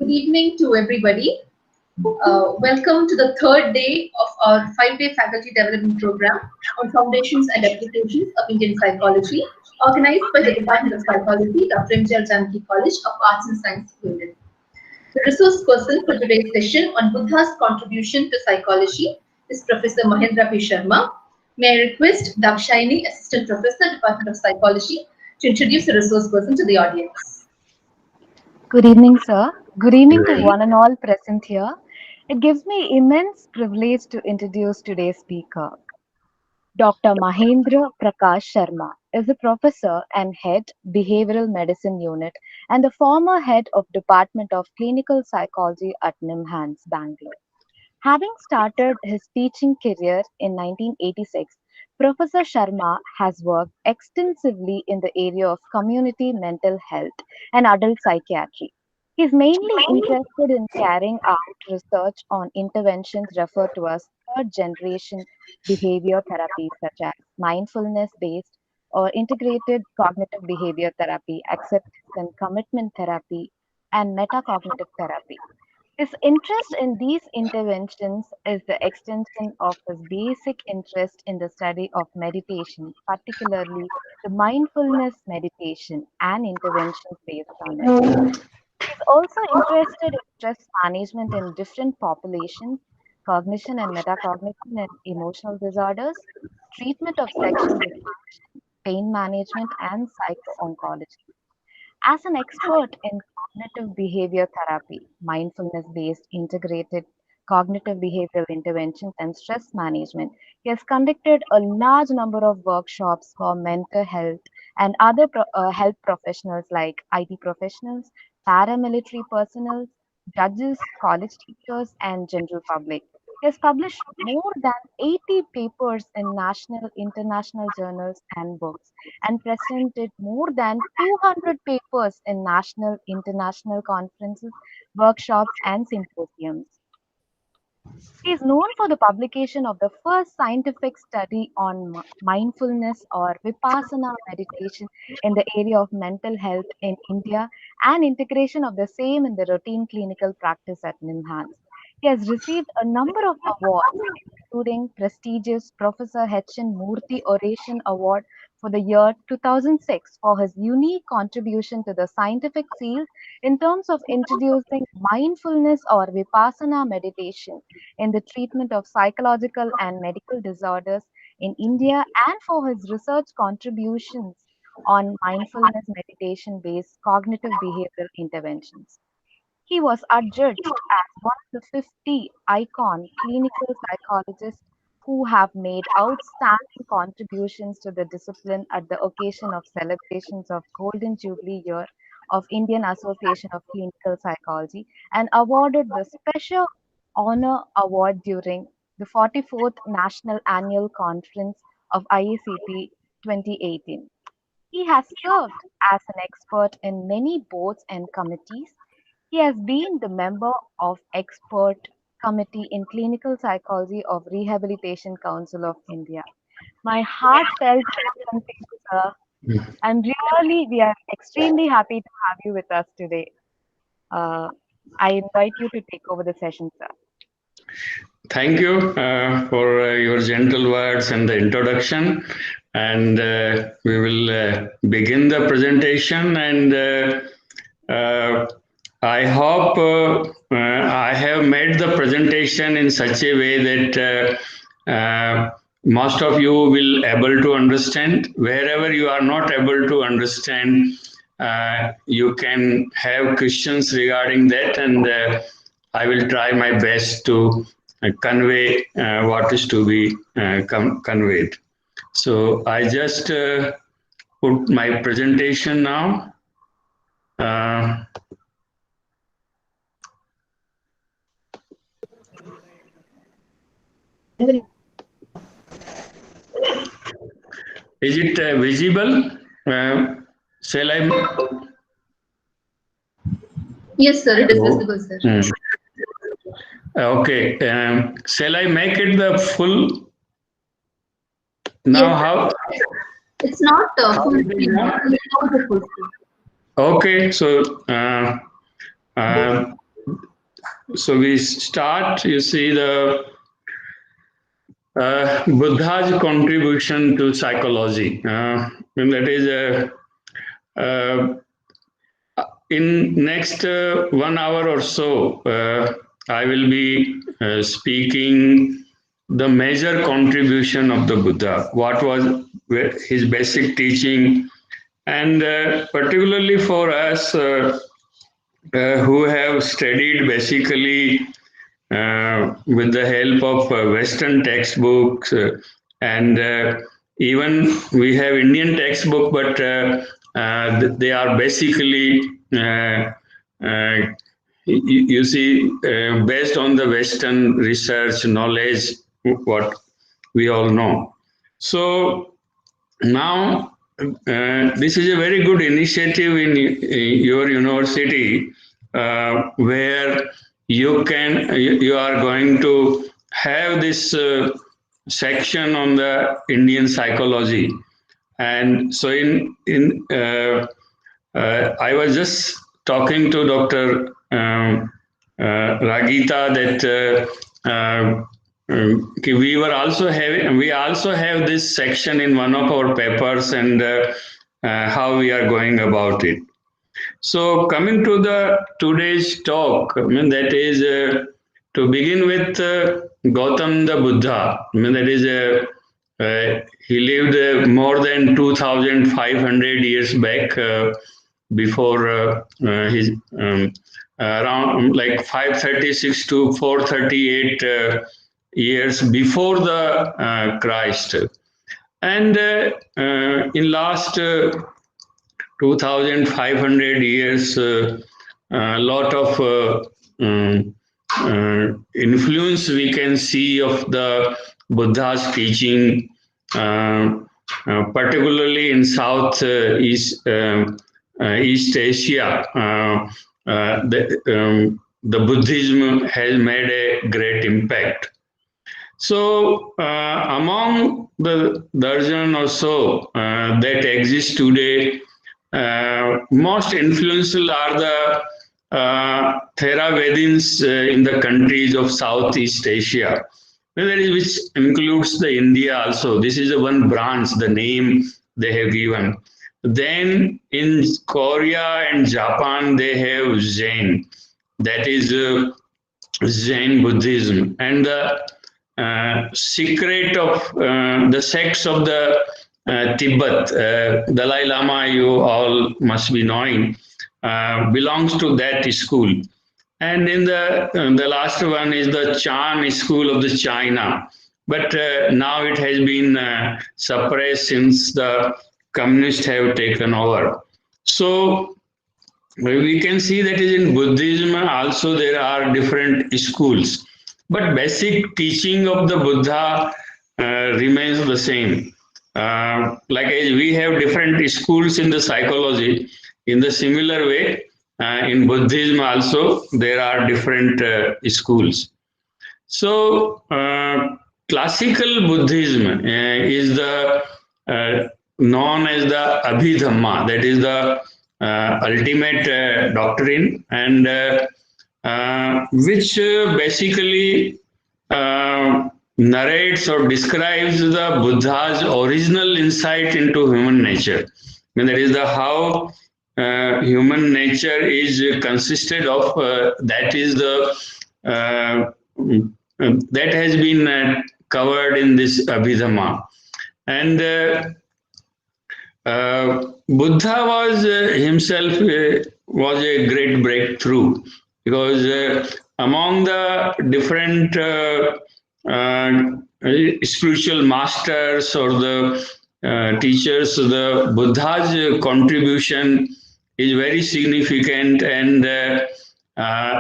Good evening to everybody. Welcome to the third day of our 5-day faculty development program on foundations and applications of Indian psychology, organized by the Department of Psychology, Dr. MGR-Janaki College of Arts and Science, London. The resource person for today's session on Buddha's contribution to psychology is Professor Mahendra P. Sharma. May I request Dakshayani, Assistant Professor, Department of Psychology, to introduce the resource person to the audience. Good evening, sir. Good evening to one and all present here. It gives me immense privilege to introduce today's speaker. Dr. Mahendra Prakash Sharma is a professor and head Behavioral Medicine Unit and the former head of Department of Clinical Psychology at NIMHANS, Bangalore. Having started his teaching career in 1986, Professor Sharma has worked extensively in the area of community mental health and adult psychiatry. He is mainly interested in carrying out research on interventions referred to as third generation behavior therapy, such as mindfulness based or integrated cognitive behavior therapy, acceptance and commitment therapy, and metacognitive therapy. His interest in these interventions is the extension of his basic interest in the study of meditation, particularly the mindfulness meditation and interventions based on it. He is also interested in stress management in different populations, cognition and metacognition and emotional disorders, treatment of sexual dysfunction, pain management, and psycho-oncology. As an expert in cognitive behavior therapy, mindfulness based integrated cognitive behavioral interventions, and stress management, he has conducted a large number of workshops for mental health and other health professionals like IT professionals, paramilitary personnel, judges, college teachers, and general public. He has published more than 80 papers in national, international journals and books and presented more than 200 papers in national, international conferences, workshops, and symposiums. He is known for the publication of the first scientific study on mindfulness or vipassana meditation in the area of mental health in India and integration of the same in the routine clinical practice at NIMHANS. He has received a number of awards, including prestigious Professor H.N. Murthy Oration Award for the year 2006 for his unique contribution to the scientific field in terms of introducing mindfulness or vipassana meditation in the treatment of psychological and medical disorders in India and for his research contributions on mindfulness meditation based cognitive behavioral interventions. He was adjudged as one of the 50 icon clinical psychologists who have made outstanding contributions to the discipline at the occasion of celebrations of Golden Jubilee Year of Indian Association of Clinical Psychology and awarded the Special Honor Award during the 44th National Annual Conference of IACP 2018. He has served as an expert in many boards and committees. He has been the member of expert committee in clinical psychology of Rehabilitation Council of India. My heartfelt welcome to you, sir. And really, we are extremely happy to have you with us today. I invite you to take over the session, sir. Thank you for your gentle words and the introduction. And we will begin the presentation. And I hope I have made the presentation in such a way that most of you will able to understand. Wherever you are not able to understand, you can have questions regarding that, and I will try my best to convey what is to be conveyed. So I just put my presentation now. Is it visible? Shall I? Yes, sir, it is visible, sir. Okay. Shall I make it the full? Now Yes, how? it's not full screen. It's not the full screen. Okay. So So we start, you see, the Buddha's contribution to psychology. And that is in next 1 hour or so, I will be speaking the major contribution of the Buddha. What was his basic teaching, and particularly for us who have studied basically with the help of Western textbooks, and even we have Indian textbook, but they are basically you see based on the Western research knowledge, what we all know. So now this is a very good initiative in your university, where you are going to have this section on the Indian psychology. And so I was just talking to Dr. Ragita that we also have this section in one of our papers, and how we are going about it. So coming to the today's talk, I mean, that is to begin with Gautam the Buddha. I mean, that is he lived more than 2,500 years back, before his around like 536 to 438 years before the Christ. And in last 2,500 years, a lot of influence we can see of the Buddha's teaching, particularly in South East Asia. The Buddhism has made a great impact. So among the darshan or so that exist today, most influential are the Theravadins in the countries of Southeast Asia, which includes the India also. This is the one branch, the name they have given. Then in Korea and Japan, they have Zen, that is Zen Buddhism. And the secret of the sects of the Tibet, Dalai Lama, you all must be knowing, belongs to that school. And in the last one is the Chan school of the China. But now it has been suppressed since the communists have taken over. So we can see that is in Buddhism also there are different schools. But basic teaching of the Buddha remains the same. Like we have different schools in the psychology, in the similar way, in Buddhism also there are different schools. So classical Buddhism is the known as the Abhidhamma, that is the ultimate doctrine, and which basically narrates or describes the Buddha's original insight into human nature. And that is the how human nature is consisted of. That is the that has been covered in this Abhidhamma. And Buddha was himself was a great breakthrough, because among the different spiritual masters or the teachers, the Buddha's contribution is very significant. And as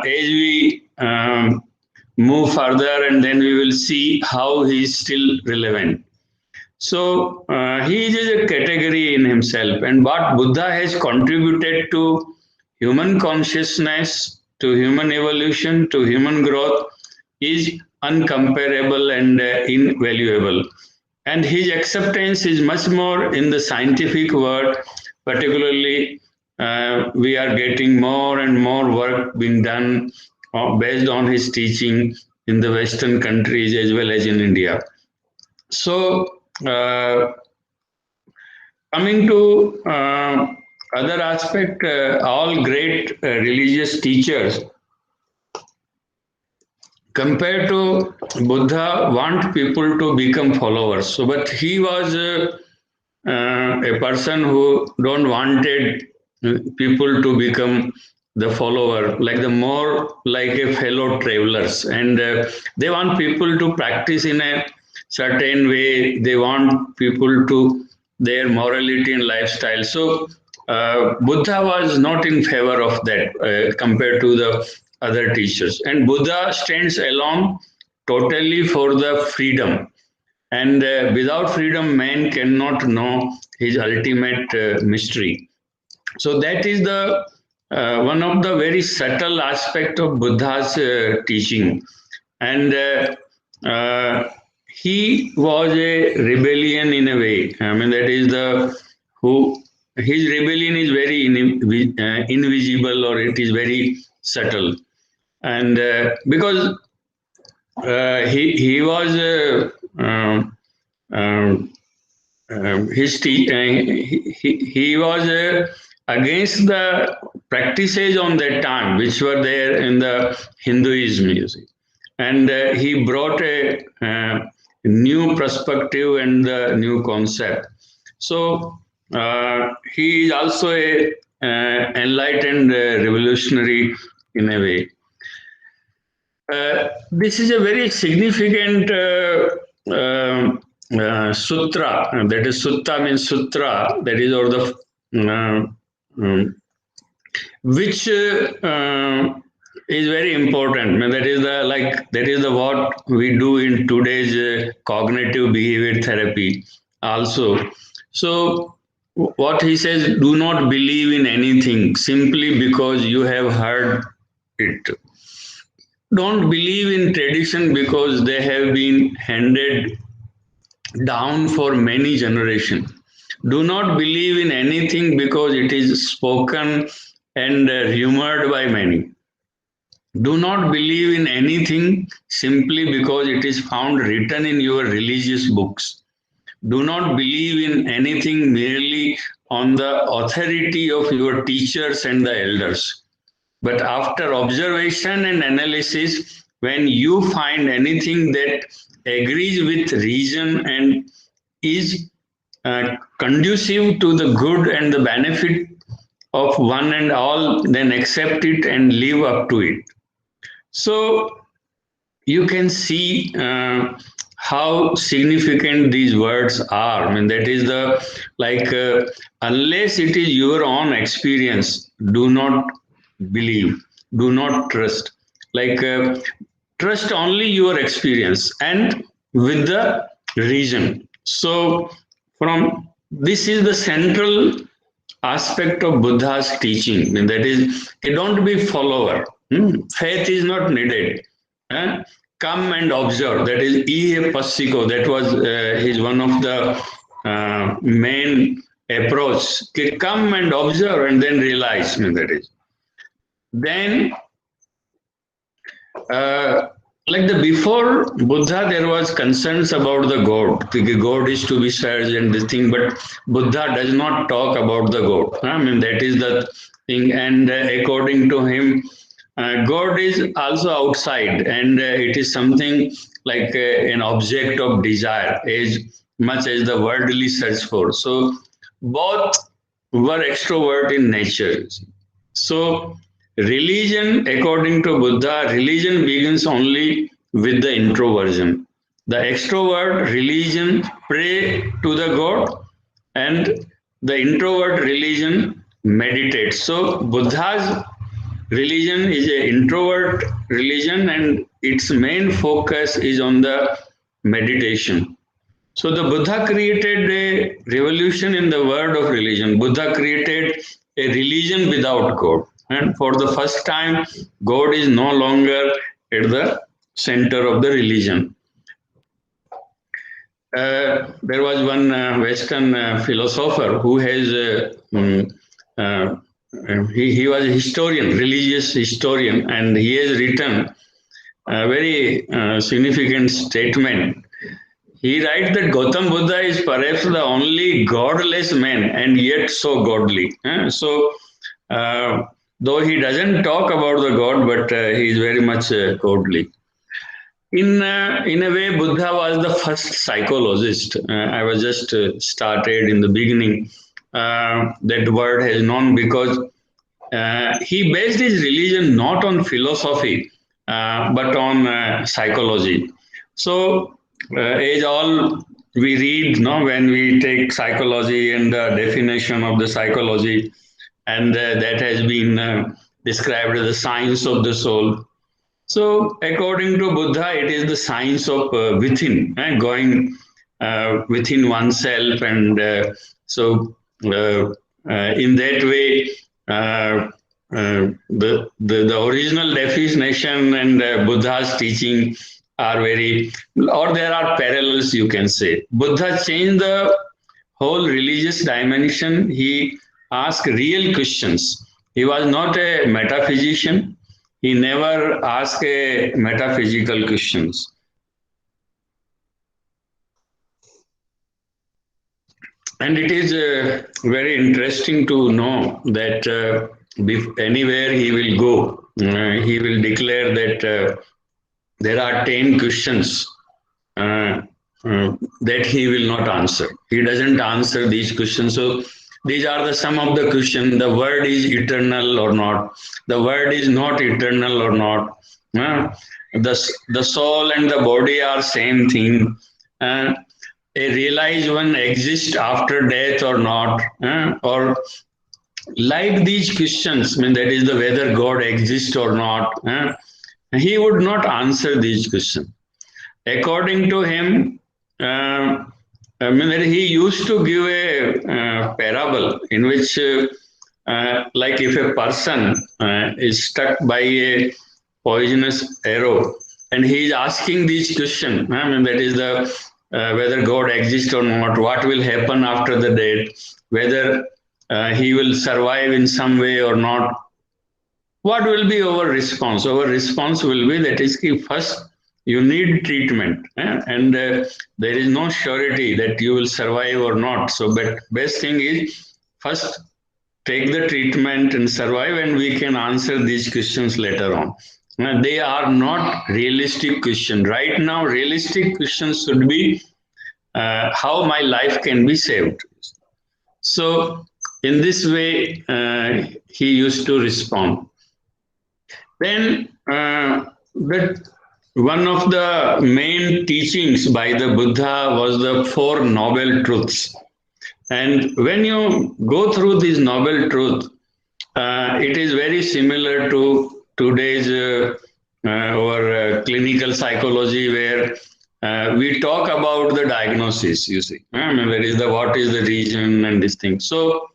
we move further, and then we will see how he is still relevant. So he is a category in himself, and what Buddha has contributed to human consciousness, to human evolution, to human growth is uncomparable and invaluable. And his acceptance is much more in the scientific world, particularly we are getting more and more work being done based on his teaching in the Western countries as well as in India. So, coming to other aspect, all great religious teachers compared to Buddha want people to become followers. So, but he was a person who don't wanted people to become the follower, like the more like a fellow travelers, and they want people to practice in a certain way. They want people to their morality and lifestyle. So Buddha was not in favor of that compared to the other teachers, and Buddha stands alone totally for the freedom, and without freedom man cannot know his ultimate mystery. So that is the one of the very subtle aspect of Buddha's teaching, and he was a rebellion in a way. I mean, that is the who his rebellion is very invisible, or it is very subtle, and because he was um, he was against the practices on that time which were there in the Hinduism, you see, and he brought a new perspective and the new concept. So he is also a enlightened revolutionary in a way. This is a very significant sutra. That is, sutta means sutra. That is, or the which is very important. That is the that is the what we do in today's cognitive behavior therapy also. So what he says: do not believe in anything simply because you have heard it. Don't believe in tradition because they have been handed down for many generations. Do not believe in anything because it is spoken and rumored by many. Do not believe in anything simply because it is found written in your religious books. Do not believe in anything merely on the authority of your teachers and the elders. But after observation and analysis, when you find anything that agrees with reason and is conducive to the good and the benefit of one and all, then accept it and live up to it. So you can see how significant these words are. I mean, that is the unless it is your own experience, do not believe, do not trust. Trust only your experience and with the reason. So from this is the central aspect of Buddha's teaching, and that is, don't be follower. Faith is not needed. Come and observe. That is ihe passiko. That was his one of the main approach. Come and observe and then realize. That is. Then, like the before Buddha, there was concerns about the God. The God is to be searched and this thing, but Buddha does not talk about the God. I mean, that is the thing. And according to him, God is also outside, and it is something like an object of desire, as much as the worldly search for. So both were extrovert in nature. So religion, according to Buddha, religion begins only with the introversion. The extrovert religion pray to the God, and the introvert religion meditates. So Buddha's religion is an introvert religion, and its main focus is on the meditation. So the Buddha created a revolution in the world of religion. Buddha created a religion without God. And for the first time, God is no longer at the center of the religion. There was one Western philosopher who has he was a historian, religious historian, and he has written a very significant statement. He writes that Gautam Buddha is perhaps the only godless man and yet so godly. So, though he doesn't talk about the God, but he is very much godly. In a way, Buddha was the first psychologist. I was just started in the beginning. That word has known because he based his religion not on philosophy, but on psychology. So, as all we read, no, when we take psychology and the definition of the psychology, and that has been described as the science of the soul. So, according to Buddha, it is the science of within, going within oneself, and so in that way, the original definition and Buddha's teaching are very, or there are parallels, you can say. Buddha changed the whole religious dimension. He asked real questions. He was not a metaphysician. He never asked a metaphysical questions. And it is very interesting to know that anywhere he will go, he will declare that there are 10 questions that he will not answer. He doesn't answer these questions. So these are the some of the questions. The word is eternal or not. The word is not eternal or not. The soul and the body are same thing. A realized one exists after death or not, or like these questions, I mean, that is the whether God exists or not, he would not answer these questions. According to him, I mean, that he used to give a parable in which, like if a person is struck by a poisonous arrow and he is asking these questions, I mean, that is the whether God exists or not, what will happen after the death, whether he will survive in some way or not. What will be our response? Our response will be that is first you need treatment, and there is no surety that you will survive or not. So, but best thing is first take the treatment and survive, and we can answer these questions later on. They are not realistic questions. Right now, realistic questions should be how my life can be saved. So, in this way, he used to respond. Then, one of the main teachings by the Buddha was the Four Noble Truths. And when you go through these noble truths, it is very similar to today's our clinical psychology, where we talk about the diagnosis. You see, I mean, there is the what is the reason and this thing. So,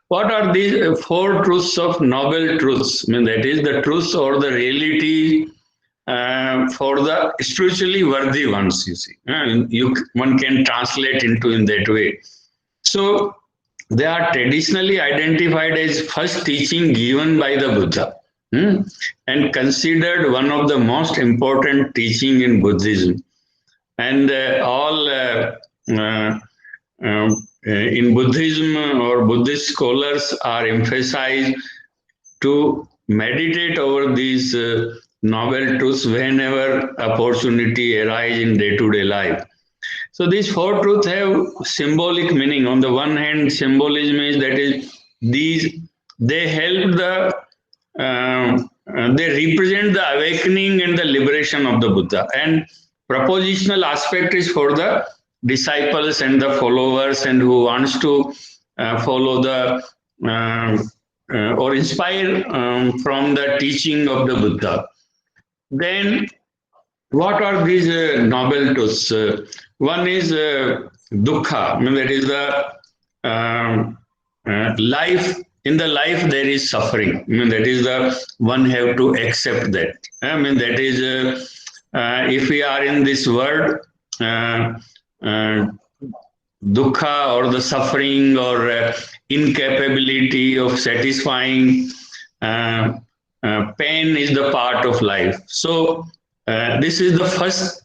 what are these four truths of noble truths? I mean, that is the truth or the reality for the spiritually worthy ones. You see, one can translate into in that way. So they are traditionally identified as first teaching given by the Buddha, and considered one of the most important teaching in Buddhism. And all in Buddhism or Buddhist scholars are emphasized to meditate over these noble truths whenever opportunity arises in day-to-day life. So these four truths have symbolic meaning. On the one hand, symbolism is that is these they help the they represent the awakening and the liberation of the Buddha. And propositional aspect is for the disciples and the followers and who wants to follow the or inspire from the teaching of the Buddha. Then what are these noble truths? One is dukkha, I mean, that is the life. In the life, there is suffering. I mean, that is the one have to accept that. I mean, that is if we are in this world, dukkha or the suffering or incapability of satisfying pain is the part of life. So this is the first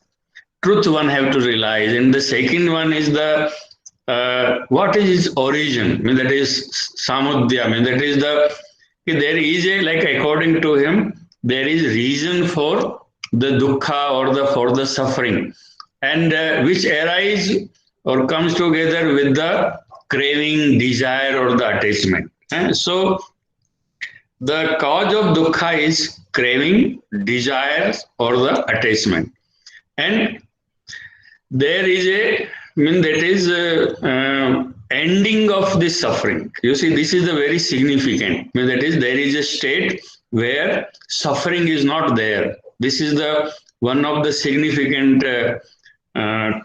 truth one have to realize, and the second one is the what is its origin. I mean, that is samudya. I mean, that is the there is a, like, according to him, there is reason for the dukkha or the for the suffering, and which arise or comes together with the craving, desire, or the attachment. So the cause of dukkha is craving, desires, or the attachment. And there is a, I mean, that is ending of this suffering. You see, this is the very significant. I mean, that is, there is a state where suffering is not there. This is the one of the significant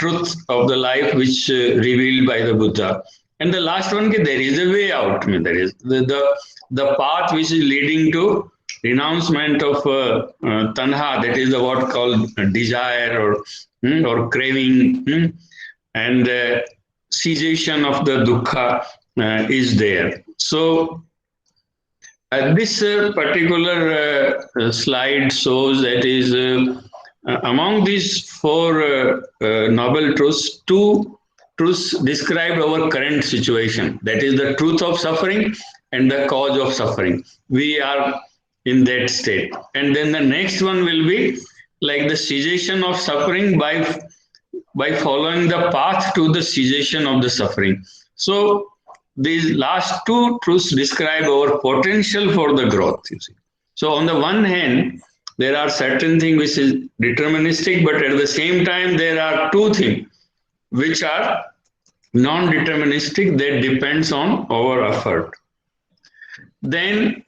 truths of the life which revealed by the Buddha. And the last one, there is a way out. I mean, there is the path which is leading to renouncement of tanha, that is the what called desire or craving, and cessation of the dukkha is there. So this particular slide shows that is among these four noble truths, two truths describe our current situation. That is the truth of suffering and the cause of suffering. We are in that state. And then the next one will be like the cessation of suffering by following the path to the cessation of the suffering. So these last two truths describe our potential for the growth, you see. So on the one hand, there are certain things which is deterministic, but at the same time, there are two things which are non-deterministic, that depends on our effort. Then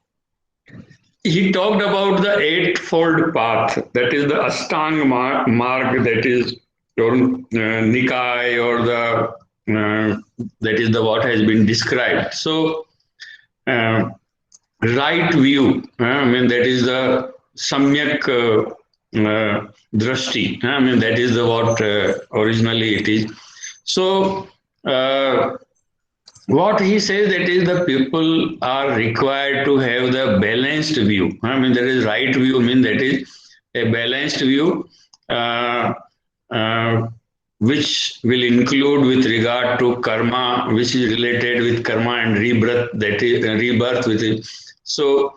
he talked about the eightfold path, that is the Ashtanga mark, that is your Nikai, or the that is the what has been described. So right view, I mean, that is the samyak drashti. I mean, that is the what originally it is. So what he says, that is the people are required to have the balanced view. I mean, that is right view. I mean, that is a balanced view, which will include with regard to karma, which is related with karma and rebirth. That is rebirth with it. So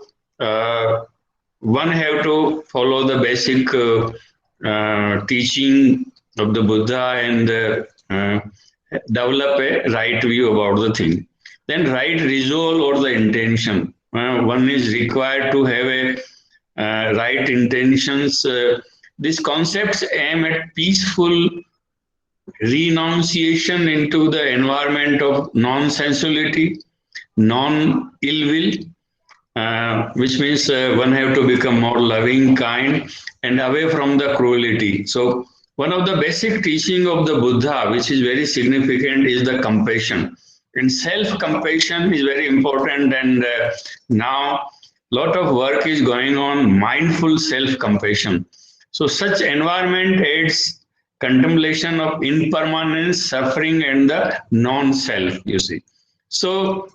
one have to follow the basic teaching of the Buddha and develop a right view about the thing. Then right resolve or the intention. One is required to have a right intentions. These concepts aim at peaceful renunciation into the environment of non-sensuality, non-ill will, which means one have to become more loving, kind, and away from the cruelty. So one of the basic teaching of the Buddha, which is very significant, is the compassion. And self-compassion is very important. And now a lot of work is going on mindful self-compassion. So such environment aids contemplation of impermanence, suffering, and the non-self, you see. So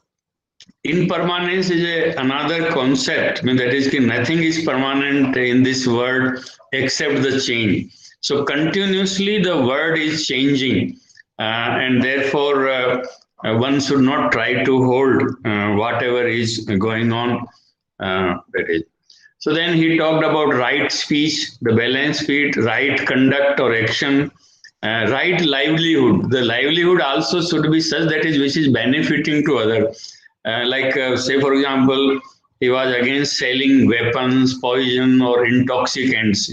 impermanence is another concept. I mean, that is, nothing is permanent in this world except the change. So continuously the world is changing, and therefore one should not try to hold whatever is going on. That is. So then he talked about right speech, the balanced speech, right conduct or action, right livelihood. The livelihood also should be such that is which is benefiting to others. Say for example, he was against selling weapons, poison, or intoxicants.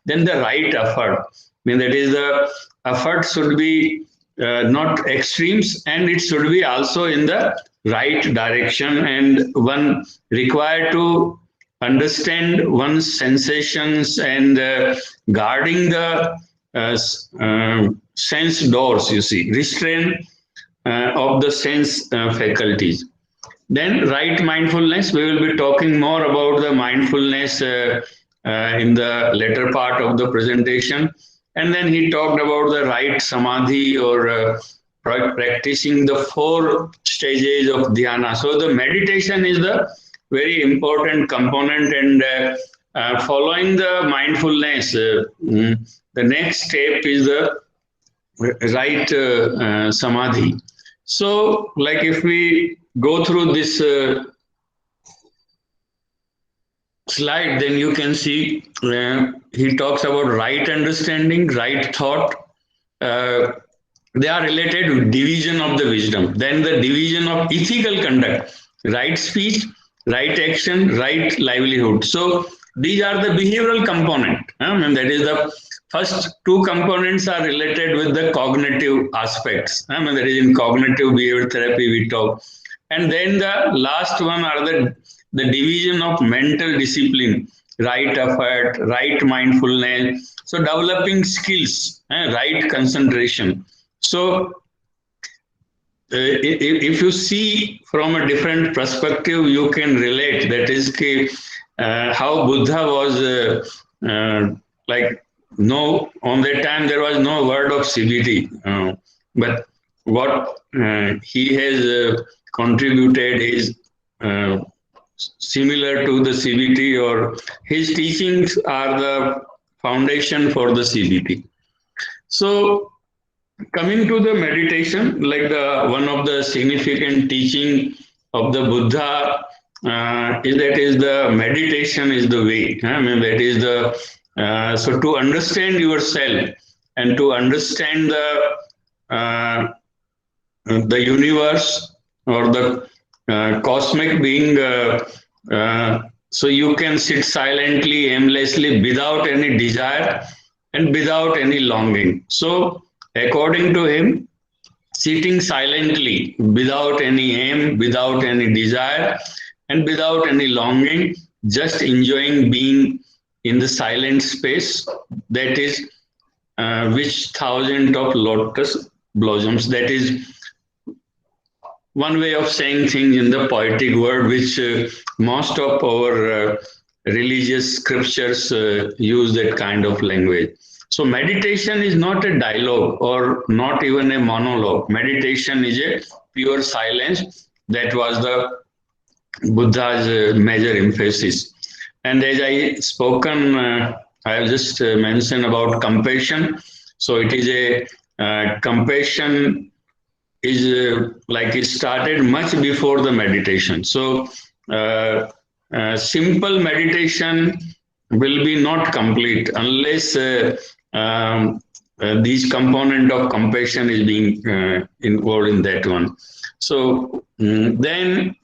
Then the right effort. I mean, that is, the effort should be not extremes, and it should be also in the right direction, and one required to understand one's sensations and guarding the sense doors, you see, restraint of the sense faculties. Then right mindfulness, we will be talking more about the mindfulness in the later part of the presentation. And then he talked about the right samadhi or practicing the 4 stages of dhyana. So the meditation is the very important component, and following the mindfulness, the next step is the right samadhi. So, like if we go through this slide, then you can see he talks about right understanding, right thought. Uh, they are related to division of the wisdom. Then the division of ethical conduct, right speech, right action, right livelihood. So these are the behavioral component. And that is the first 2 components are related with the cognitive aspects. I mean, that is in cognitive behavior therapy we talk. And then the last one are the division of mental discipline, right effort, right mindfulness. So developing skills, right concentration. So if you see from a different perspective, you can relate. That is how Buddha was like, no, on that time there was no word of CBT, but what he has contributed is similar to the CBT, or his teachings are the foundation for the CBT. So coming to the meditation, like the one of the significant teaching of the Buddha is the meditation is the way. I mean, that is the so to understand yourself and to understand the universe or the cosmic being, so you can sit silently, aimlessly, without any desire and without any longing. So according to him, sitting silently without any aim, without any desire, and without any longing, just enjoying being in the silent space, that is which thousand of lotus blossoms. That is one way of saying things in the poetic word, which most of our religious scriptures use that kind of language. So meditation is not a dialogue or not even a monologue. Meditation is a pure silence. That was the Buddha's major emphasis. And as I spoken, I have just mentioned about compassion. So it is a compassion is like it started much before the meditation. So simple meditation will be not complete unless these component of compassion is being involved in that one. So then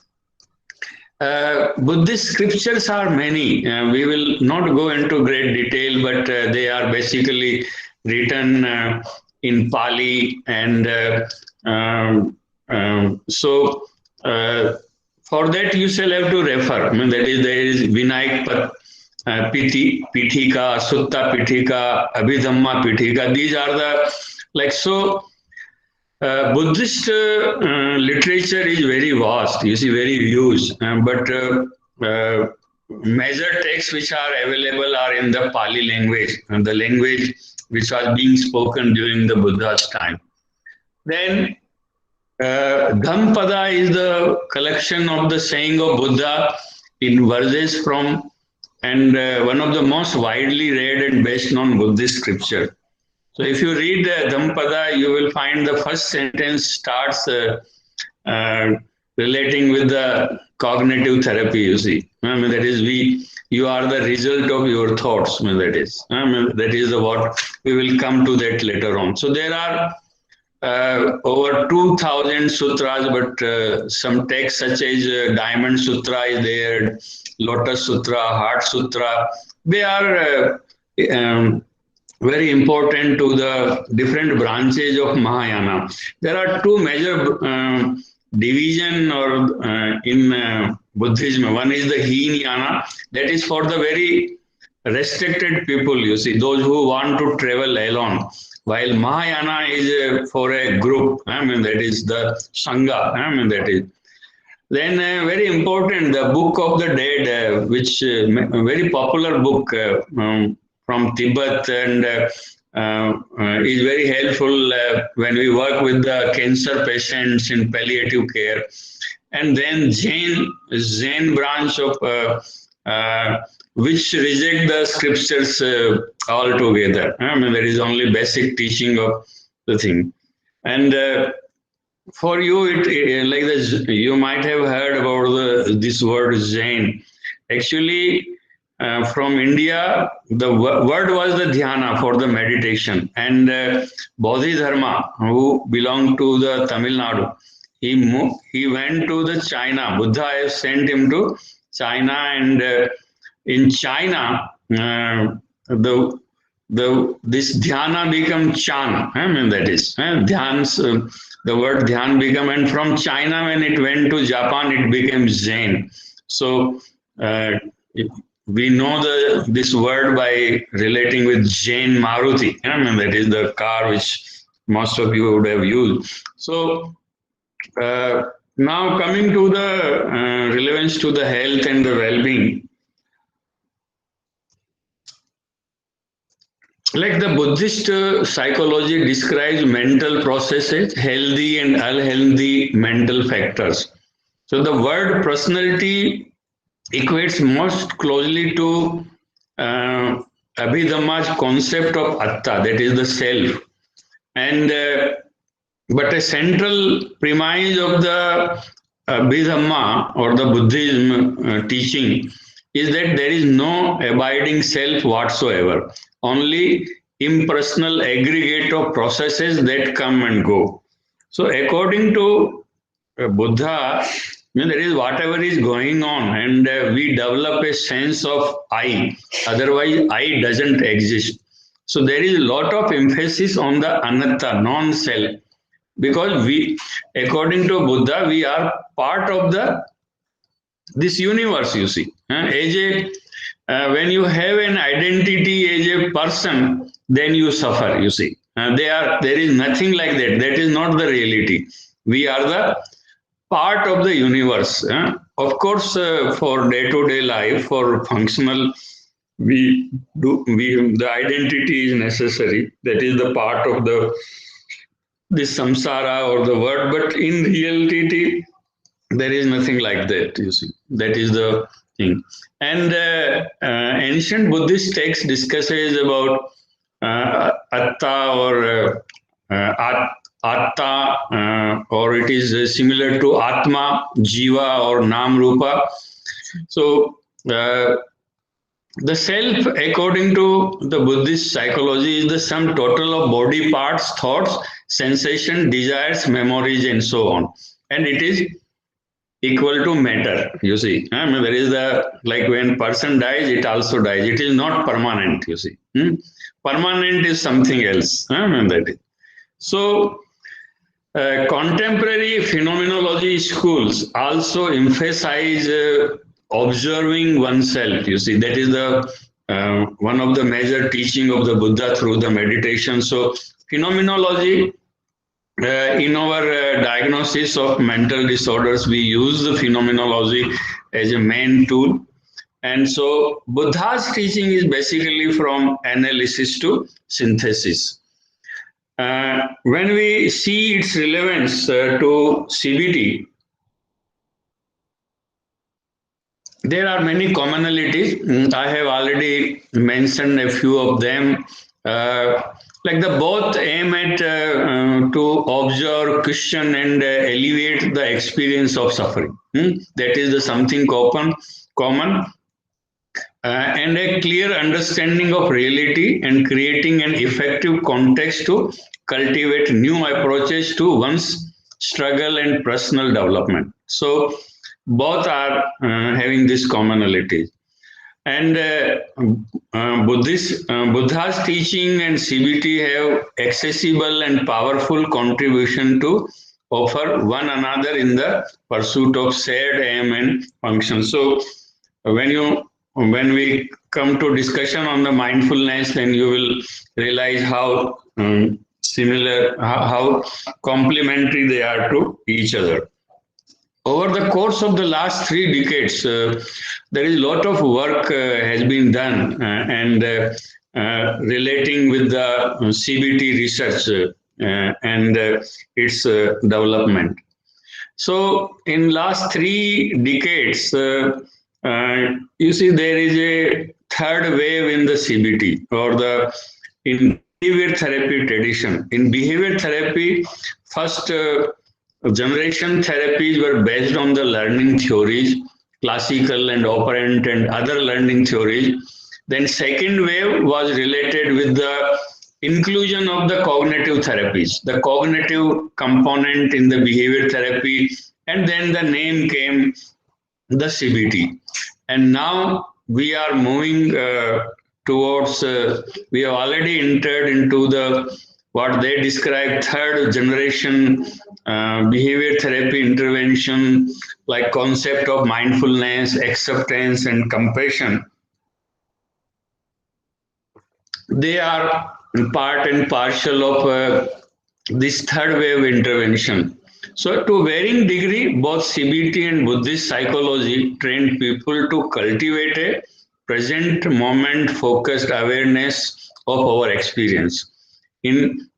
Buddhist scriptures are many. We will not go into great detail, but they are basically written in Pali, and so for that you shall have to refer. I mean, that is, there is Vinayak Pithika, Sutta Pithika, Abhidhamma Pithika. These are the, like, so Buddhist literature is very vast, you see, very huge, but major texts which are available are in the Pali language, and the language which was being spoken during the Buddha's time. Then Dhampada is the collection of the saying of Buddha in verses from, and one of the most widely read and best known Buddhist scripture. So if you read Dhampada, you will find the first sentence starts relating with the cognitive therapy, you see. I mean, that is, you are the result of your thoughts. I mean, that is. I mean, that is the what, we will come to that later on. So there are over 2,000 sutras, but some texts such as Diamond Sutra is there, Lotus Sutra, Heart Sutra, they are very important to the different branches of Mahayana. There are 2 major division or in Buddhism. One is the Hinayana, that is for the very restricted people, you see, those who want to travel alone. While Mahayana is for a group, I mean, that is the Sangha, I mean, that is. Then very important, the Book of the Dead, which a very popular book from Tibet, and is very helpful when we work with the cancer patients in palliative care. And then Zen branch of which reject the scriptures altogether. I mean, there is only basic teaching of the thing. And for you, like this, you might have heard about this word Zen. Actually, from India, the word was the dhyana for the meditation. And Bodhidharma, who belonged to the Tamil Nadu, he went to the China. Buddha has sent him to China, and in China, this dhyana become chan. I mean, that is dhyans. The word dhyan became, and from China, when it went to Japan, it became Zen. So we know this word by relating with Jain Maruti. I mean, that is the car which most of you would have used. So now coming to the relevance to the health and the well-being. Like the Buddhist psychology describes mental processes, healthy and unhealthy mental factors. So the word personality equates most closely to Abhidhamma's concept of atta, that is the self. And but a central premise of the Abhidhamma or the Buddhism teaching is that there is no abiding self whatsoever, only impersonal aggregate of processes that come and go. So according to Buddha, there is whatever is going on, and we develop a sense of I. Otherwise, I doesn't exist. So there is a lot of emphasis on the anatta, non-self, because we, according to Buddha, we are part of this universe. You see, when you have an identity as a person, then you suffer. You see, there is nothing like that. That is not the reality. We are the part of the universe. Of course, for day-to-day life, for functional, the identity is necessary. That is the part of this samsara or the world. But in reality, there is nothing like that. You see, that is the thing. And ancient Buddhist text discusses about atta or atta, or it is similar to atma, jiva, or nam rupa. So the self, according to the Buddhist psychology, is the sum total of body parts, thoughts, sensation, desires, memories, and so on. And it is equal to matter. You see, I mean, there is like when person dies, it also dies. It is not permanent. You see, permanent is something else. I mean, that is so. Contemporary phenomenology schools also emphasize observing oneself. You see, that is one of the major teaching of the Buddha through the meditation. So phenomenology, in our diagnosis of mental disorders, we use the phenomenology as a main tool. And so Buddha's teaching is basically from analysis to synthesis. When we see its relevance to CBT, there are many commonalities. I have already mentioned a few of them. Like both aim at to observe, question, and alleviate the experience of suffering. That is something common. And a clear understanding of reality and creating an effective context to cultivate new approaches to one's struggle and personal development. So both are having this commonality. And Buddha's teaching and CBT have accessible and powerful contribution to offer one another in the pursuit of shared aim and function. So when we come to discussion on the mindfulness, then you will realize how similar, how complementary they are to each other. Over the course of the last 3 decades, there is a lot of work has been done, and relating with the CBT research and its development. So in last 3 decades, you see there is a third wave in the CBT or the in behavior therapy tradition. In behavior therapy, first generation therapies were based on the learning theories, classical and operant and other learning theories. Then second wave was related with the inclusion of the cognitive therapies, the cognitive component in the behavior therapy, and then the name came the CBT. And now we are moving towards, we have already entered into the what they describe third generation behavior therapy intervention, like concept of mindfulness, acceptance, and compassion. They are part and partial of this third wave intervention. So, to varying degree, both CBT and Buddhist psychology train people to cultivate a present moment focused awareness of our experience in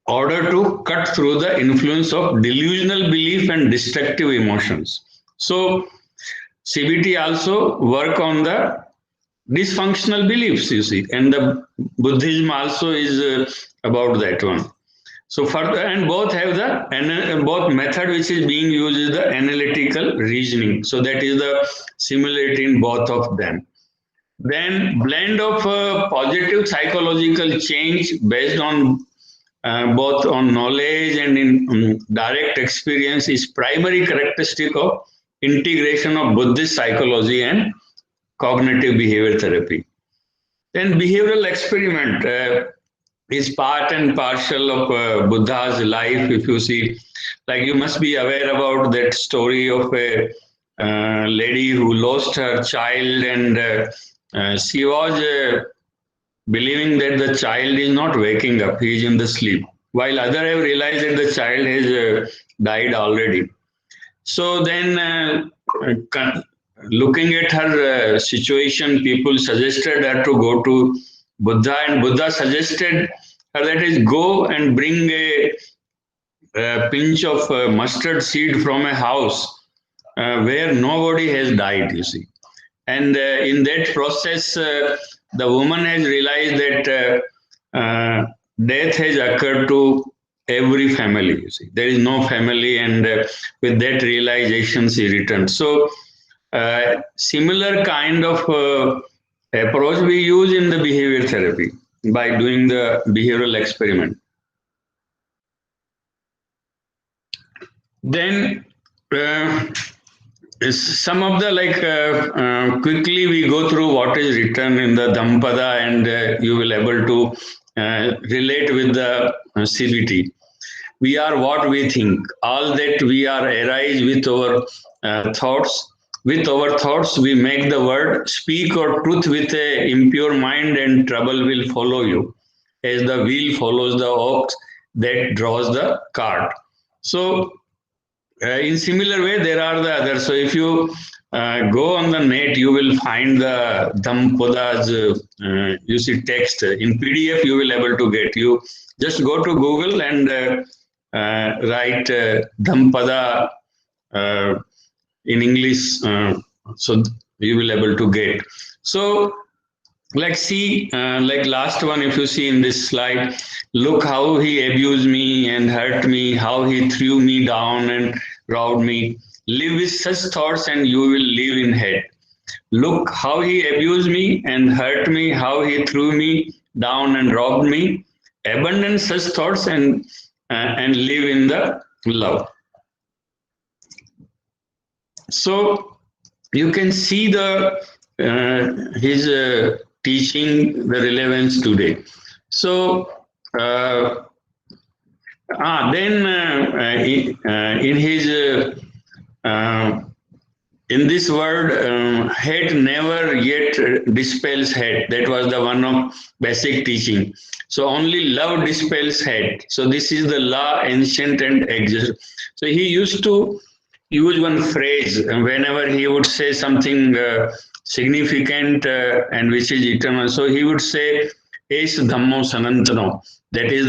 order to cut through the influence of delusional belief and destructive emotions. So, CBT also work on the dysfunctional beliefs, you see, and the Buddhism also is about that one. So further, and both have the both method which is being used is the analytical reasoning. So that is the similarity in both of them. Then blend of positive psychological change based on both on knowledge and in direct experience is primary characteristic of integration of Buddhist psychology and cognitive behavior therapy. Then behavioral experiment is part and parcel of Buddha's life. If you see, like you must be aware about that story of a lady who lost her child, and she was believing that the child is not waking up, he is in the sleep, while others have realized that the child has died already. So then looking at her situation, people suggested her to go to Buddha, and Buddha suggested her that is go and bring a pinch of mustard seed from a house where nobody has died, you see. And in that process, the woman has realized that death has occurred to every family, you see. There is no family, and with that realization, she returned. So, similar kind of approach we use in the behavior therapy by doing the behavioral experiment. Then some of the quickly we go through what is written in the Dhampada, and you will able to relate with the CBT. We are what we think. All that we are arise with our thoughts. With our thoughts, we make the word. Speak or truth with a impure mind, and trouble will follow you, as the wheel follows the ox that draws the cart. So, in similar way, there are the others. So, if you go on the net, you will find the Dhampoda's you see text in PDF. You will able to get. You just go to Google and write Dhampada in English, so you will able to get. So, like see, like last one, if you see in this slide, look how he abused me and hurt me, how he threw me down and robbed me. Live with such thoughts and you will live in hate. Look how he abused me and hurt me, how he threw me down and robbed me. Abandon such thoughts and live in the love. So you can see the his teaching, the relevance today. So then in his in this word, hate never yet dispels hate. That was the one of basic teaching. So only love dispels hate. So this is the law, ancient and exist. So he used to use one phrase whenever he would say something significant and which is eternal. So he would say, es dhammo sanantano. That is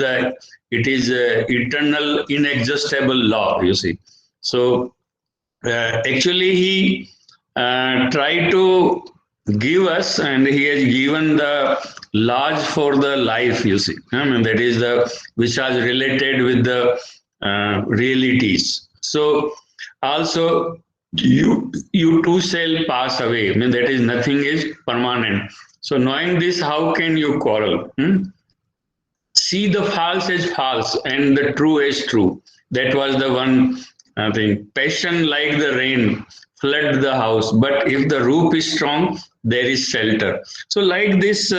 it is eternal, inexhaustible law, you see. So actually he tried to give us, and he has given the laws for the life, you see. I mean, that is which are related with the realities. So also you too shall pass away. I mean, that is nothing is permanent. So knowing this, how can you quarrel? See the false as false and the true as true. That was the one thing. Passion like the rain flood the house, but if the roof is strong, there is shelter. So like this,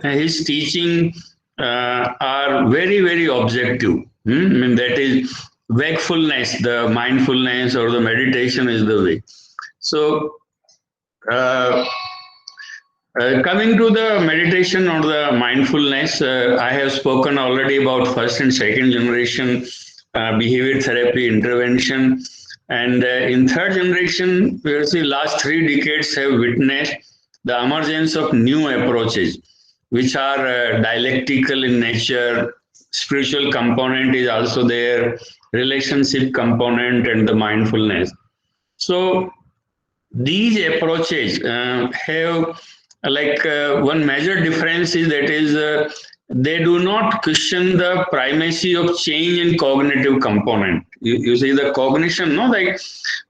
his teaching are very, very objective. I mean, that is wakefulness, the mindfulness or the meditation is the way. So uh, coming to the meditation or the mindfulness, I have spoken already about first and second generation behavior therapy intervention. And in third generation, we see last 3 decades have witnessed the emergence of new approaches, which are dialectical in nature. Spiritual component is also there, relationship component, and the mindfulness. So these approaches have one major difference is that is they do not question the primacy of change in cognitive component. You see the cognition, no, like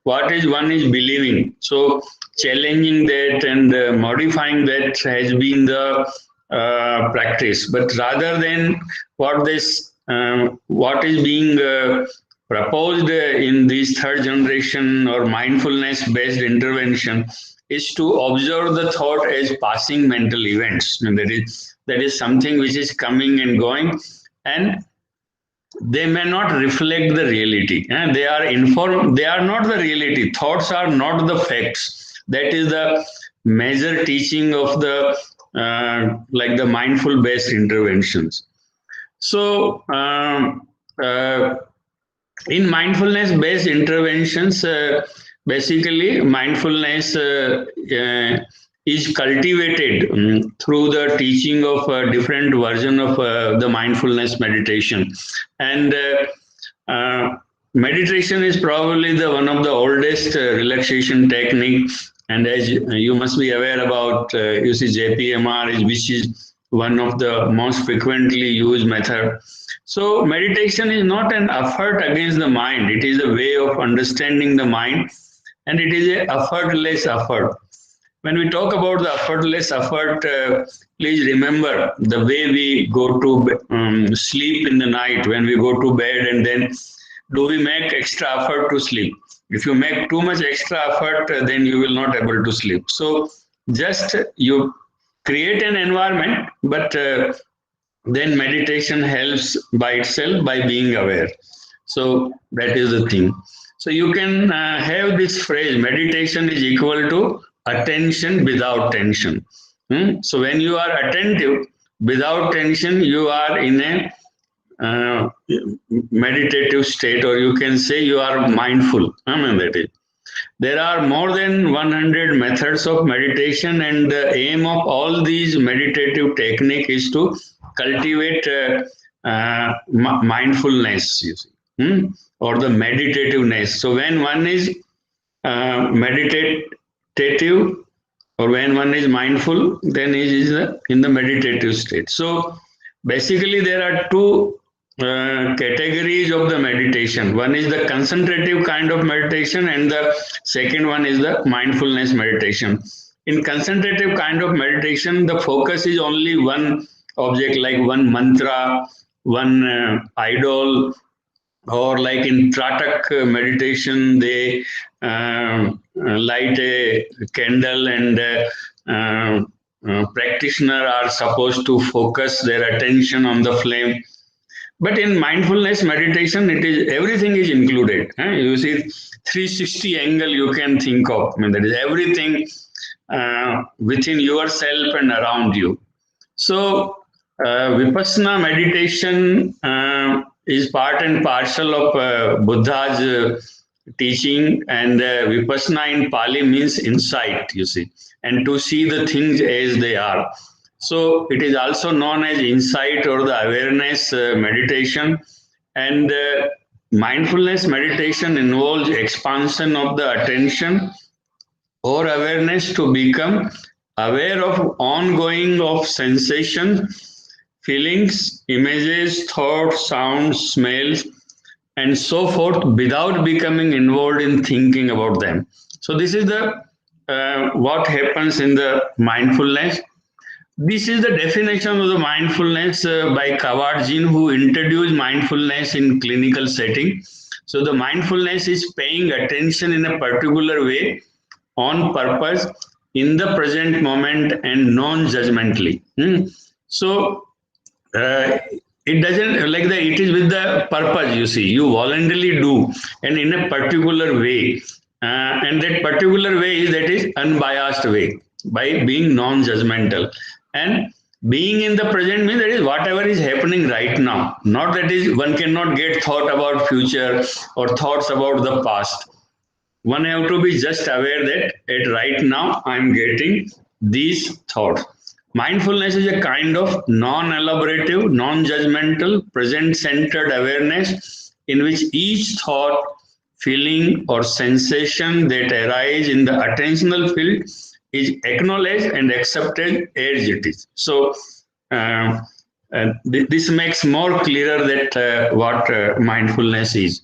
what is one is believing. So challenging that and modifying that has been the practice, but rather than what is being proposed in this third generation or mindfulness based intervention is to observe the thought as passing mental events. And that is something which is coming and going, and they may not reflect the reality. And they are informed, they are not the reality. Thoughts are not the facts. That is the major teaching of the the mindful based interventions. So in mindfulness based interventions, basically mindfulness is cultivated through the teaching of a different version of the mindfulness meditation. And meditation is probably the one of the oldest relaxation technique. And as you must be aware about, you see JPMR, which is one of the most frequently used method. So meditation is not an effort against the mind. It is a way of understanding the mind, and it is an effortless effort. When we talk about the effortless effort, please remember the way we go to sleep in the night, when we go to bed, and then do we make extra effort to sleep? If you make too much extra effort, then you will not able to sleep. So just you create an environment, but then meditation helps by itself by being aware. So that is the thing. So you can have this phrase, meditation is equal to attention without tension. So when you are attentive without tension, you are in a meditative state, or you can say you are mindful. I mean, that is. There are more than 100 methods of meditation, and the aim of all these meditative technique is to cultivate mindfulness, you see, or the meditativeness. So when one is meditative, or when one is mindful, then he is in the meditative state. So basically, there are two categories of the meditation. One is the concentrative kind of meditation, and the second one is the mindfulness meditation. In concentrative kind of meditation, the focus is only one object, like one mantra, one idol, or like in Tratak meditation, they light a candle, and practitioner are supposed to focus their attention on the flame. But in mindfulness meditation, it is everything is included. You see, 360 angle you can think of. I mean, that is everything within yourself and around you. So Vipassana meditation is part and parcel of Buddha's teaching, and Vipassana in Pali means insight, you see, and to see the things as they are. So it is also known as insight or the awareness meditation. And mindfulness meditation involves expansion of the attention or awareness to become aware of ongoing of sensation, feelings, images, thoughts, sounds, smells, and so forth without becoming involved in thinking about them. So this is the what happens in the mindfulness. This is the definition of the mindfulness by Kabat-Zinn, who introduced mindfulness in clinical setting. So the mindfulness is paying attention in a particular way, on purpose, in the present moment, and non-judgmentally. So it doesn't like that. It is with the purpose. You see, you voluntarily do, and in a particular way, and that particular way is that is unbiased way by being non-judgmental. And being in the present means that is whatever is happening right now. Not that is one cannot get thought about future or thoughts about the past. One have to be just aware that at right now I am getting these thoughts. Mindfulness is a kind of non-elaborative, non-judgmental, present-centered awareness in which each thought, feeling, or sensation that arise in the attentional field is acknowledged and accepted as it is. So this makes more clearer that what mindfulness is.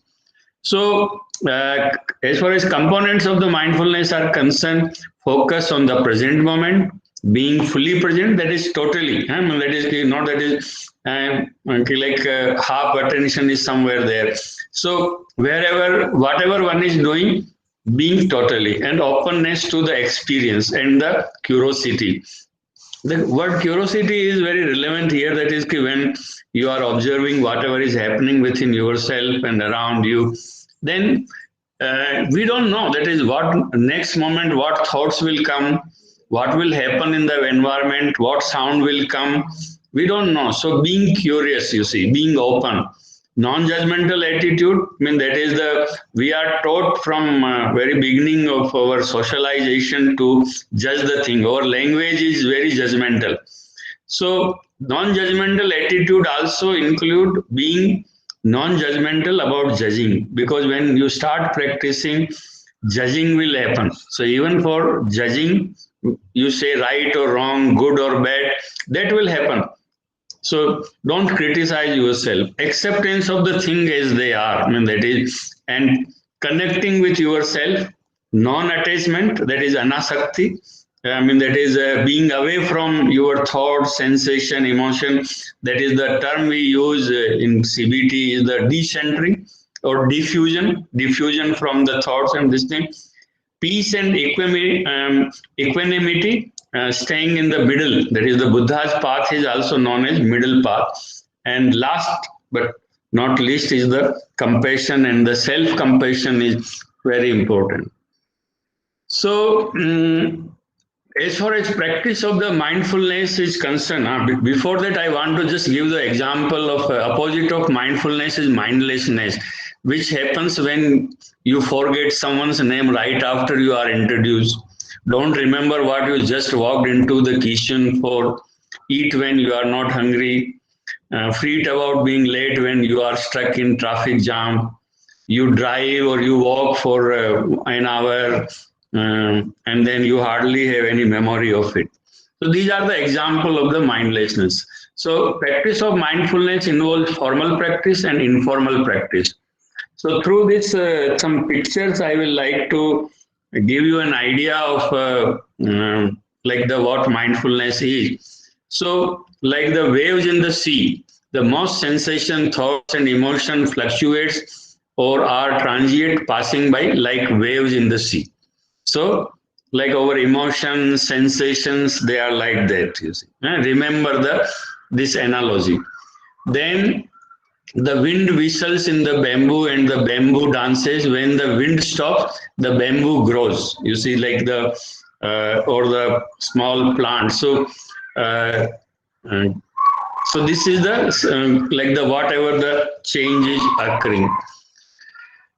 So as far as components of the mindfulness are concerned, focus on the present moment, being fully present, that is totally, that is not that is like half attention is somewhere there. So wherever, whatever one is doing, being totally, and openness to the experience and the curiosity. The word curiosity is very relevant here. That is when you are observing whatever is happening within yourself and around you, then we don't know that is what next moment, what thoughts will come, what will happen in the environment, what sound will come. We don't know. So being curious, you see, being open. Non-judgmental attitude, I mean that is we are taught from very beginning of our socialization to judge the thing. Our language is very judgmental. So non-judgmental attitude also include being non-judgmental about judging, because when you start practicing, judging will happen. So even for judging, you say right or wrong, good or bad, that will happen. So don't criticize yourself. Acceptance of the thing as they are. I mean that is, and connecting with yourself. Non-attachment, that is anasakti. I mean that is being away from your thoughts, sensation, emotion. That is the term we use in CBT is the decentering or diffusion from the thoughts and this thing. Peace and equanimity. Staying in the middle, that is the Buddha's path is also known as middle path. And last but not least is the compassion, and the self-compassion is very important. So as far as practice of the mindfulness is concerned, before that I want to just give the example of opposite of mindfulness is mindlessness, which happens when you forget someone's name right after you are introduced. Don't remember what you just walked into the kitchen for, eat when you are not hungry, fret about being late when you are stuck in traffic jam, you drive or you walk for an hour and then you hardly have any memory of it. So these are the example of the mindlessness. So practice of mindfulness involves formal practice and informal practice. So through this, some pictures I will like to give you an idea of like the what mindfulness is. So like the waves in the sea, the most sensation, thoughts and emotion fluctuates or are transient, passing by like waves in the sea. So like our emotions, sensations, they are like that, you see. Remember this analogy. Then the wind whistles in the bamboo and the bamboo dances. When the wind stops, the bamboo grows. You see, like the or the small plant. So so this is the like the whatever the change is occurring.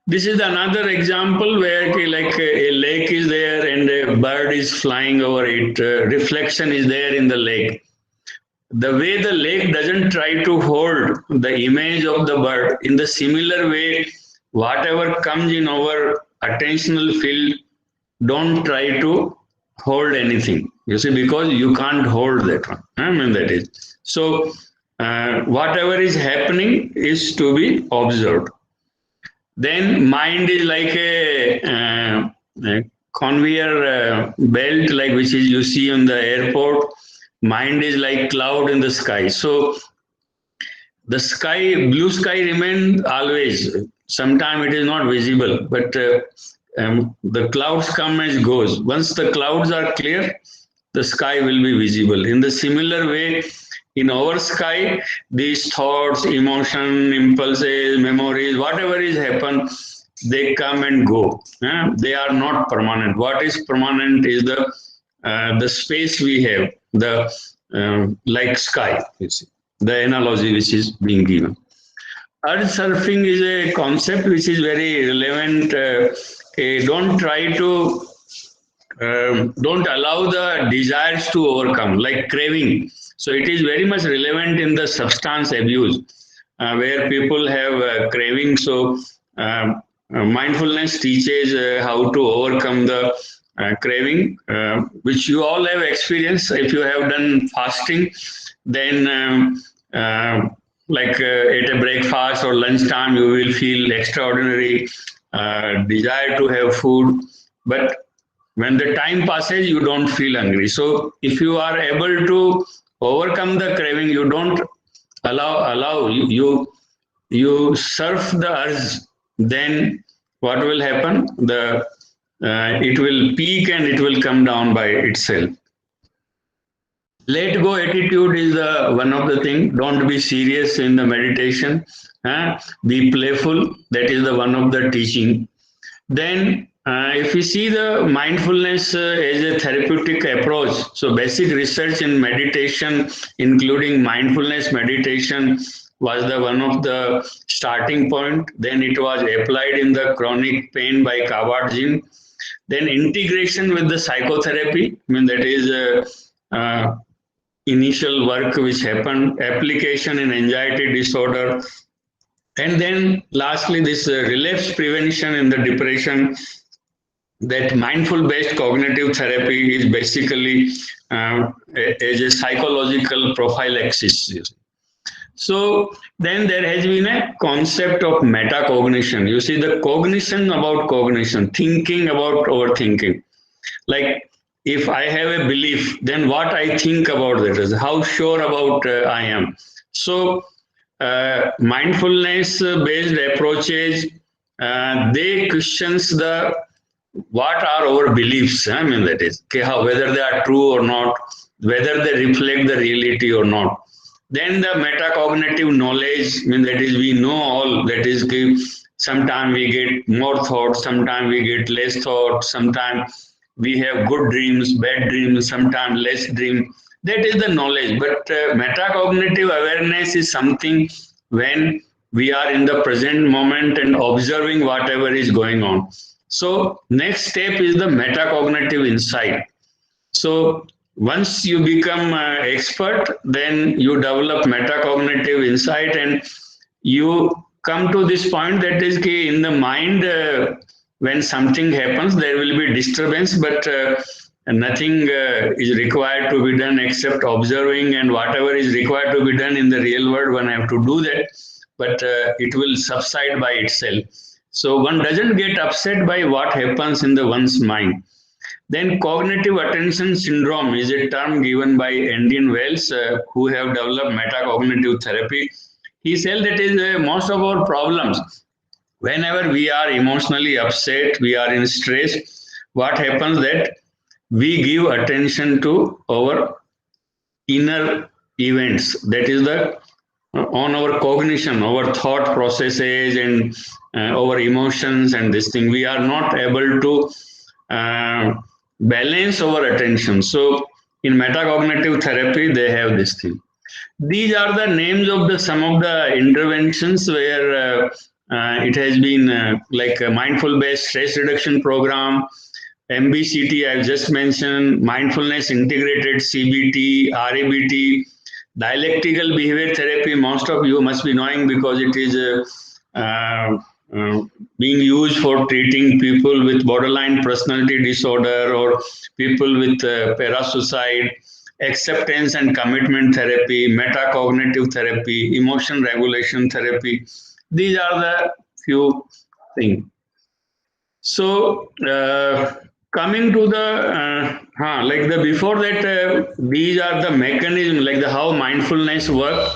This is another example where like a lake is there and a bird is flying over it. Reflection is there in the lake. the way the lake doesn't try to hold the image of the bird, in the similar way, whatever comes in our attentional field, don't try to hold anything. You see, because you can't hold that one. I mean, that is. So, whatever is happening is to be observed. Then mind is like a conveyor belt, like which is you see on the airport. Mind is like cloud in the sky. So the sky, blue sky remains always. Sometimes it is not visible, but the clouds come and goes. Once the clouds are clear, the sky will be visible. In the similar way, in our sky, these thoughts, emotion, impulses, memories, whatever is happen, they come and go. They are not permanent. What is permanent is the space we have, the like sky. You see, the analogy which is being given. Earth surfing is a concept which is very relevant. Don't try to don't allow the desires to overcome, like craving. So it is very much relevant in the substance abuse, where people have craving. So mindfulness teaches how to overcome the craving, which you all have experienced. If you have done fasting, then like at a breakfast or lunchtime, you will feel extraordinary desire to have food. But when the time passes, you don't feel hungry. So if you are able to overcome the craving, you don't allow you surf the urge, then what will happen? It will peak and it will come down by itself. Let go attitude is one of the thing. Don't be serious in the meditation. Be playful. That is the one of the teaching. Then if we see the mindfulness as a therapeutic approach, so basic research in meditation, including mindfulness meditation, was the one of the starting point. Then it was applied in the chronic pain by Kabat-Zinn. Then integration with the psychotherapy. I mean, that is initial work which happened, application in anxiety disorder. And then lastly, this relapse prevention in the depression. That mindful based cognitive therapy is basically as a psychological prophylaxis. So then there has been a concept of metacognition. You see, the cognition about cognition, thinking about overthinking. Like if I have a belief, then what I think about that is how sure about I am. So mindfulness based approaches, they questions the what are our beliefs. I mean, that is whether they are true or not, whether they reflect the reality or not. Then the metacognitive knowledge, I mean, that is we know all, that is sometimes we get more thoughts, sometimes we get less thoughts, sometimes we have good dreams, bad dreams, sometimes less dream. That is the knowledge. But metacognitive awareness is something when we are in the present moment and observing whatever is going on. So next step is the metacognitive insight. So once you become expert, then you develop metacognitive insight and you come to this point that is in the mind, when something happens, there will be disturbance, but nothing is required to be done except observing, and whatever is required to be done in the real world, one have to do that, but it will subside by itself. So one doesn't get upset by what happens in the one's mind. Then cognitive attention syndrome is a term given by Indian Wells, who have developed metacognitive therapy. He said that is most of our problems. Whenever we are emotionally upset, we are in stress, what happens that we give attention to our inner events. That is the on our cognition, our thought processes and our emotions and this thing. We are not able to balance our attention. So in metacognitive therapy, they have this thing. These are the names of the some of the interventions where it has been like a mindful based stress reduction program, MBCT, I've just mentioned, mindfulness integrated CBT, RABT. Dialectical behavior therapy, most of you must be knowing because it is being used for treating people with borderline personality disorder or people with parasuicide, acceptance and commitment therapy, metacognitive therapy, emotion regulation therapy. These are the few things. So, coming to the like the before that, these are the mechanism like the how mindfulness work.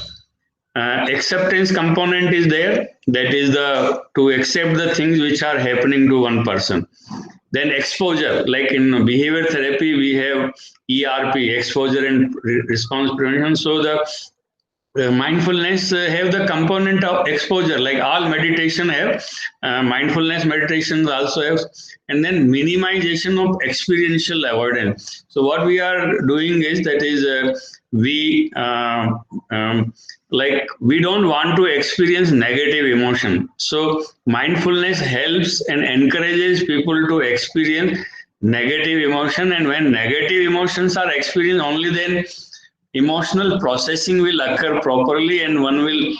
Acceptance component is there. That is the to accept the things which are happening to one person. Then exposure, like in behavior therapy, we have ERP, exposure and response prevention. So the mindfulness have the component of exposure, like all meditation have mindfulness meditations also have, and then minimization of experiential avoidance. So what we are doing is that is we like we don't want to experience negative emotion, so mindfulness helps and encourages people to experience negative emotion, and when negative emotions are experienced, only then emotional processing will occur properly and one will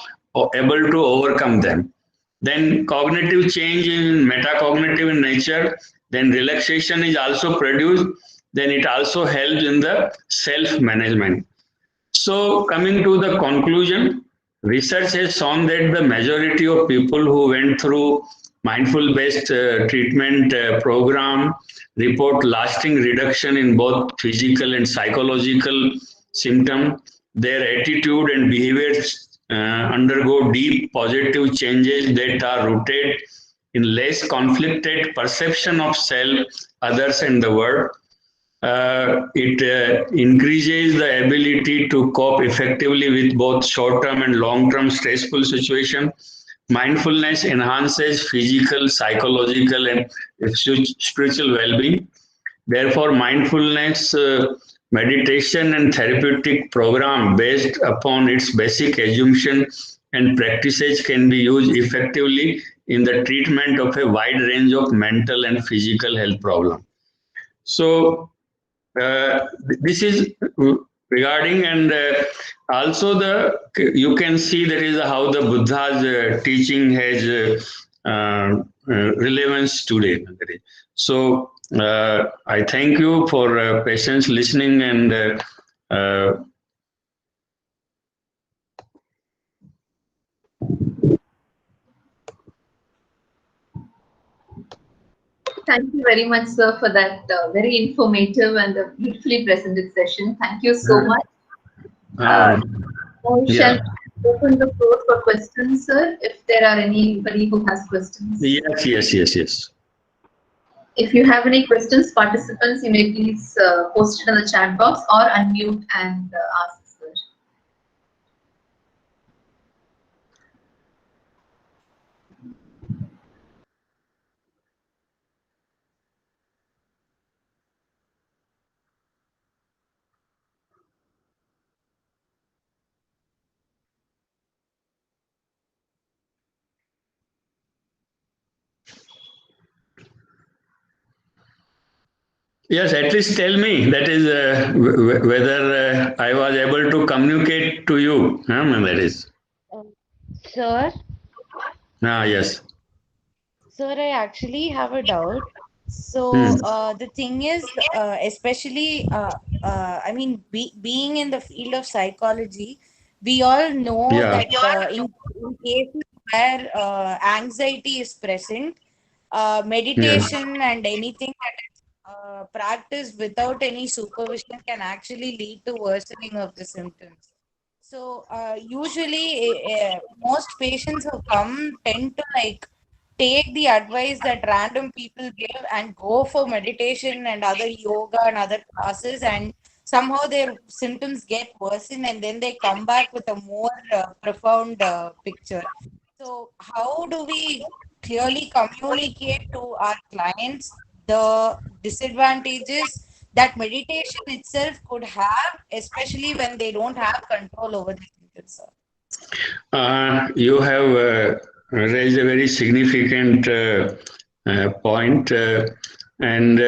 able to overcome them. Then cognitive change in metacognitive in nature, then relaxation is also produced, then it also helps in the self management. So coming to the conclusion, research has shown that the majority of people who went through mindful based treatment program report lasting reduction in both physical and psychological symptoms. Their attitude and behavior undergo deep positive changes that are rooted in less conflicted perception of self, others, and the world. It increases the ability to cope effectively with both short-term and long-term stressful situation. Mindfulness enhances physical, psychological, and spiritual well-being. Therefore, mindfulness meditation and therapeutic program based upon its basic assumption and practices can be used effectively in the treatment of a wide range of mental and physical health problems. So, this is regarding, and also the you can see that is how the Buddha's teaching has relevance today. So I thank you for patience listening, and Thank you very much, sir, for that very informative and beautifully presented session. Thank you so much. Now shall yeah. we open the floor for questions, sir, if there are anybody who has questions? Yes. If you have any questions, participants, you may please post it in the chat box or unmute and ask, sir. Yes, at least tell me that is whether I was able to communicate to you. That is. Uh, Sir, Yes. sir, I actually have a doubt. Hmm. So, the thing is, especially, I mean, being in the field of psychology, we all know Yeah. that in cases where anxiety is present, Yeah. meditation and anything that is practiced without any supervision can actually lead to worsening of the symptoms. So, usually, most patients who come tend to like take the advice that random people give and go for meditation and other yoga and other classes, and somehow their symptoms get worsened, and then they come back with a more profound picture. So, how do we clearly communicate to our clients the disadvantages that meditation itself could have, especially when they don't have control over the symptoms, sir? You have raised a very significant point, and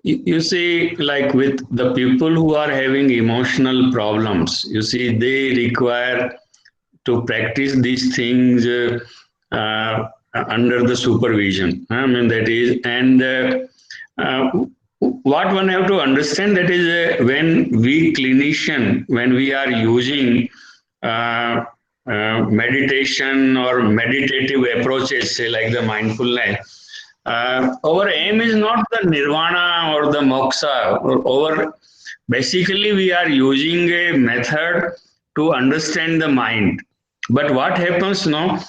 you see, like with the people who are having emotional problems, you see, they require to practice these things under the supervision. I mean, that is, and uh, what one have to understand, that is when we clinician, when we are using uh, meditation or meditative approaches, say like the mindfulness, our aim is not the nirvana or the moksha. Our basically we are using a method to understand the mind. But what happens now?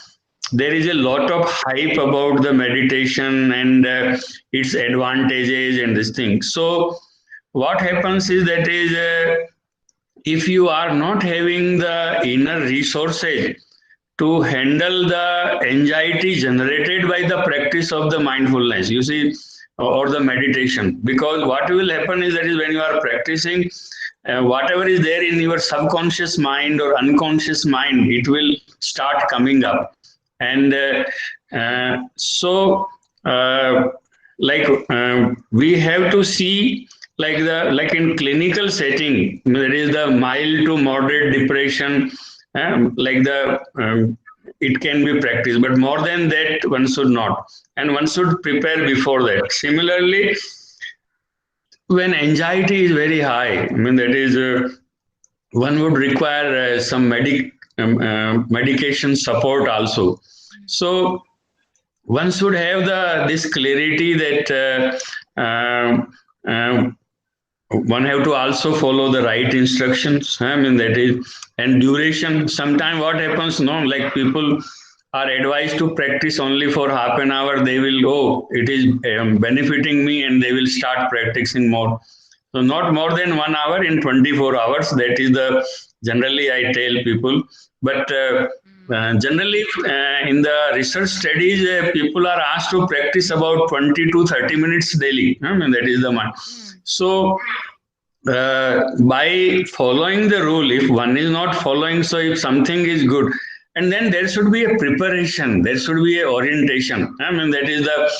There is a lot of hype about the meditation and its advantages and this thing. So what happens is that is if you are not having the inner resources to handle the anxiety generated by the practice of the mindfulness, you see, or the meditation, because what will happen is that is when you are practicing, whatever is there in your subconscious mind or unconscious mind, it will start coming up. And so like we have to see, like the like in clinical setting, there is the mild to moderate depression, like the it can be practiced, but more than that one should not, and one should prepare before that. Similarly, when anxiety is very high, I mean, that is one would require some medication support also. So one should have the this clarity that one have to also follow the right instructions. I mean, that is, and duration. Sometimes what happens, no, like people are advised to practice only for half an hour. They will, oh, it is benefiting me, and they will start practicing more. So not more than 1 hour in 24 hours. That is the generally I tell people. But generally, in the research studies, people are asked to practice about 20 to 30 minutes daily. I mean, that is the one. So, by following the rule, if one is not following, so if something is good, and then there should be a preparation, there should be a orientation. I mean, that is the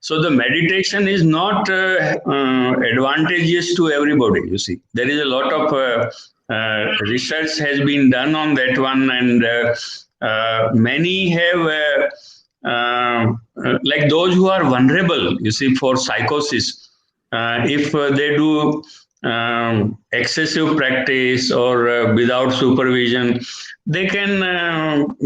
so the meditation is not advantageous to everybody. You see, there is a lot of research has been done on that one, and many have like those who are vulnerable, you see, for psychosis, if they do excessive practice or without supervision, they can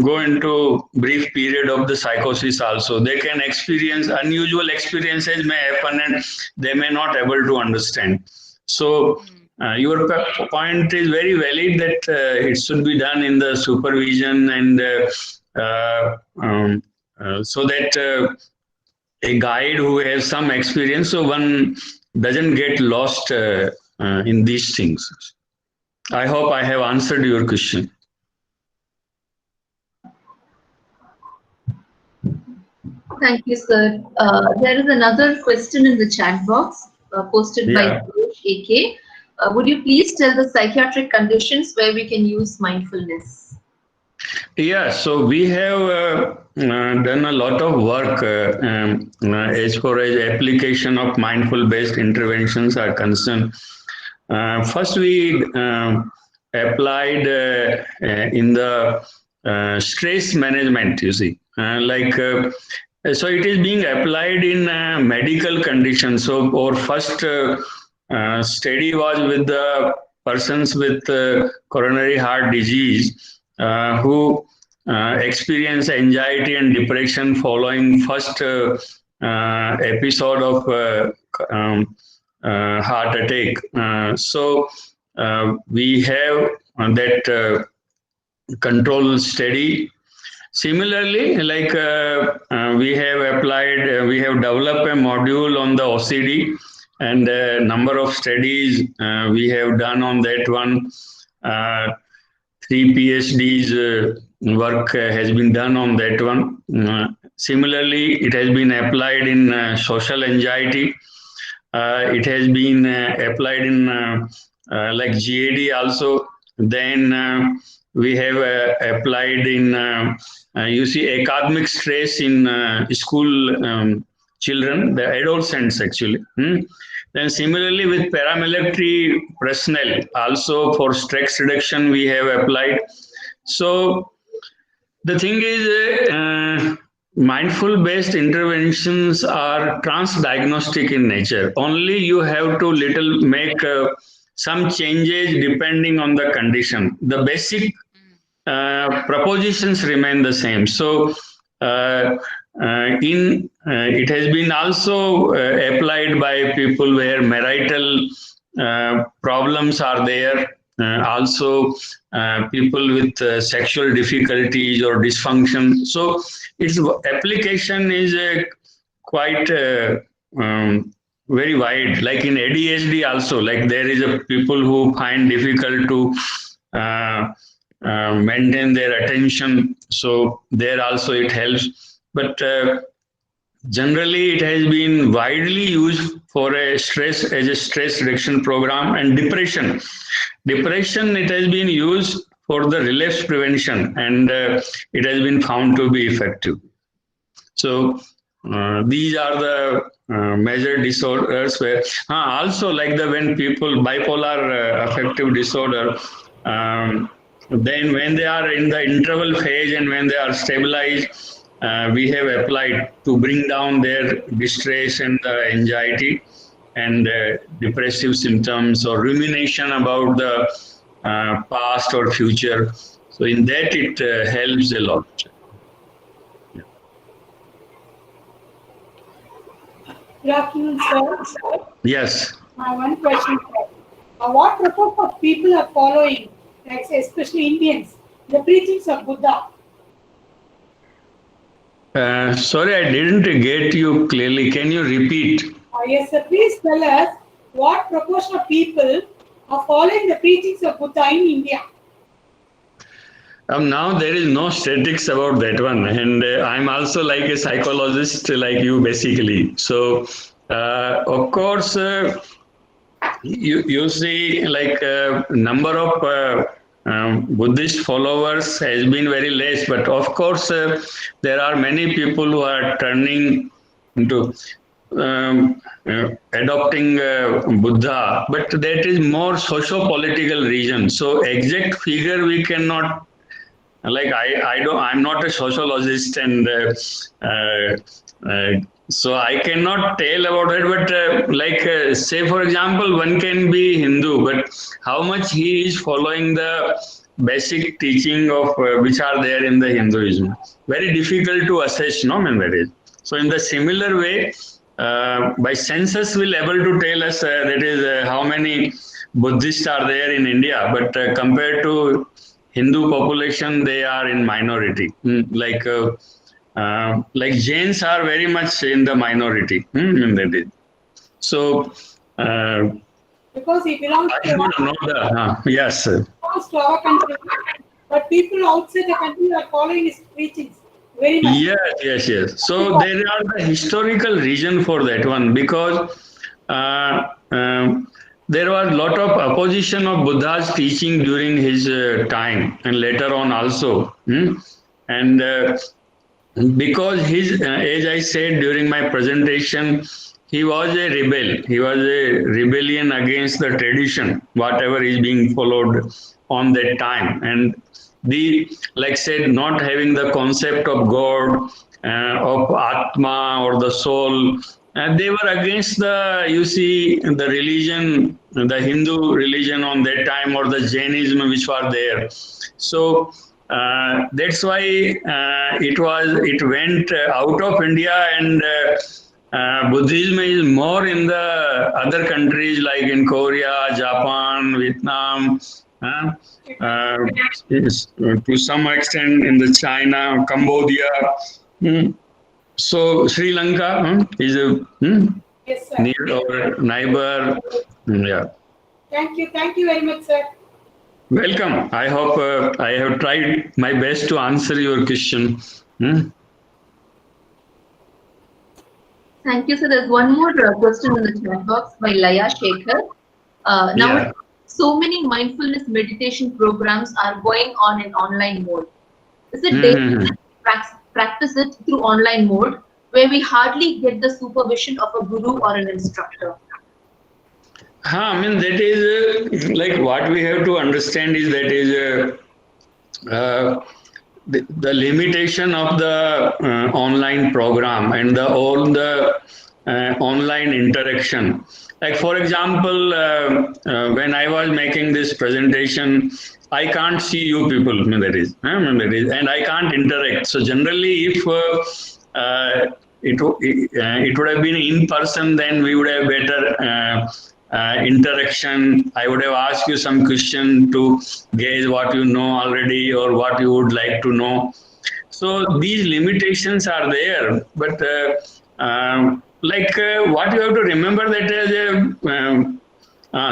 go into brief period of the psychosis also. They can experience unusual experiences may happen, and they may not able to understand. So your point is very valid that it should be done in the supervision, and so that a guide who has some experience, so one doesn't get lost in these things. I hope I have answered your question. Thank you, sir. There is another question in the chat box posted by AK. Would you please tell the psychiatric conditions where we can use mindfulness? Yeah, so we have done a lot of work as far as application of mindful-based interventions are concerned. First, we applied in the stress management, you see, so it is being applied in medical conditions. So our first study was with the persons with coronary heart disease who experience anxiety and depression following first episode of heart attack. So we have that control study. Similarly, like we have applied, we have developed a module on the OCD, and a number of studies we have done on that one. 3 PhDs work has been done on that one. Similarly, it has been applied in social anxiety. It has been applied in like GAD also. Then we have applied in, you see, academic stress in school children, the adolescents actually. Then similarly with paramilitary personnel, also for stress reduction we have applied. So the thing is, mindful based interventions are transdiagnostic in nature. Only you have to little make some changes depending on the condition. The basic propositions remain the same. So, it has been also applied by people where marital problems are there. Also, people with sexual difficulties or dysfunction. So, its application is quite very wide. Like in ADHD, also, like there is a people who find difficult to maintain their attention. So there also it helps. But generally, it has been widely used for a stress as a stress reduction program and depression. Depression, it has been used for the relapse prevention, and it has been found to be effective. So these are the major disorders where also like the when people bipolar affective disorder. Then when they are in the interval phase and when they are stabilized, we have applied to bring down their distress and anxiety and depressive symptoms or rumination about the past or future. So in that it helps a lot. Good afternoon, sir. Yes. One question, sir. What proportion of people are following, like especially Indians, the preachings of Buddha? Sorry, I didn't get you clearly. Can you repeat? Yes, sir. Please tell us what proportion of people are following the preachings of Buddha in India? Now there is no statistics about that one, and I'm also like a psychologist like you basically. So of course you see like number of Buddhist followers has been very less, but of course there are many people who are turning into adopting Buddha, but that is more socio-political reason. So exact figure we cannot. Like I'm not a sociologist, and so I cannot tell about it. But say for example, one can be Hindu, but how much he is following the basic teaching of which are there in the Hinduism, very difficult to assess. No, man, that is. So in the similar way, by census will able to tell us that is how many Buddhists are there in India, but compared to Hindu population, they are in minority. Like Jains are very much in the minority. That is. So Because he belongs I don't know the yes. belongs to our country, but people outside the country are following his preachings very much. Yes. So there are the historical reason for that one, because there was a lot of opposition of Buddha's teaching during his time and later on also. And because his, as I said during my presentation, he was a rebel. He was a rebellion against the tradition, whatever is being followed on that time. And the, like said, not having the concept of God, of Atma or the soul. And they were against the, you see, the religion, the Hindu religion on that time, or the Jainism which was there. So that's why it went out of India, and Buddhism is more in the other countries like in Korea, Japan, Vietnam, to some extent in the China, Cambodia. So Sri Lanka is a Yes, sir. near our neighbor. Yeah. Thank you very much, sir. Welcome. I hope I have tried my best to answer your question. Thank you. So there's one more question in the chat box by Laya Shekhar. Now, so many mindfulness meditation programs are going on in online mode. Is it daily to practice it through online mode? where we hardly get the supervision of a guru or an instructor? I mean, that is like what we have to understand is that is the limitation of the online program and the all the online interaction. Like for example, when I was making this presentation, I can't see you people. And I can't interact. So generally, if it would have been in person, then we would have better interaction. I would have asked you some question to gauge what you know already or what you would like to know. So these limitations are there, but what you have to remember that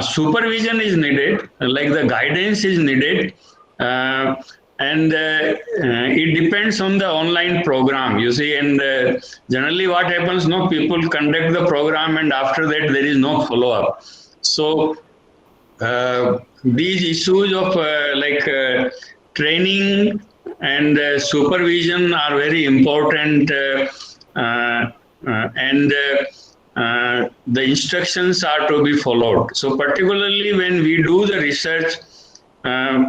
supervision is needed, like the guidance is needed, uh, and it depends on the online program, you see. And generally, what happens? No, people conduct the program, and after that, there is no follow up. So these issues of training and supervision are very important, and the instructions are to be followed. So particularly when we do the research,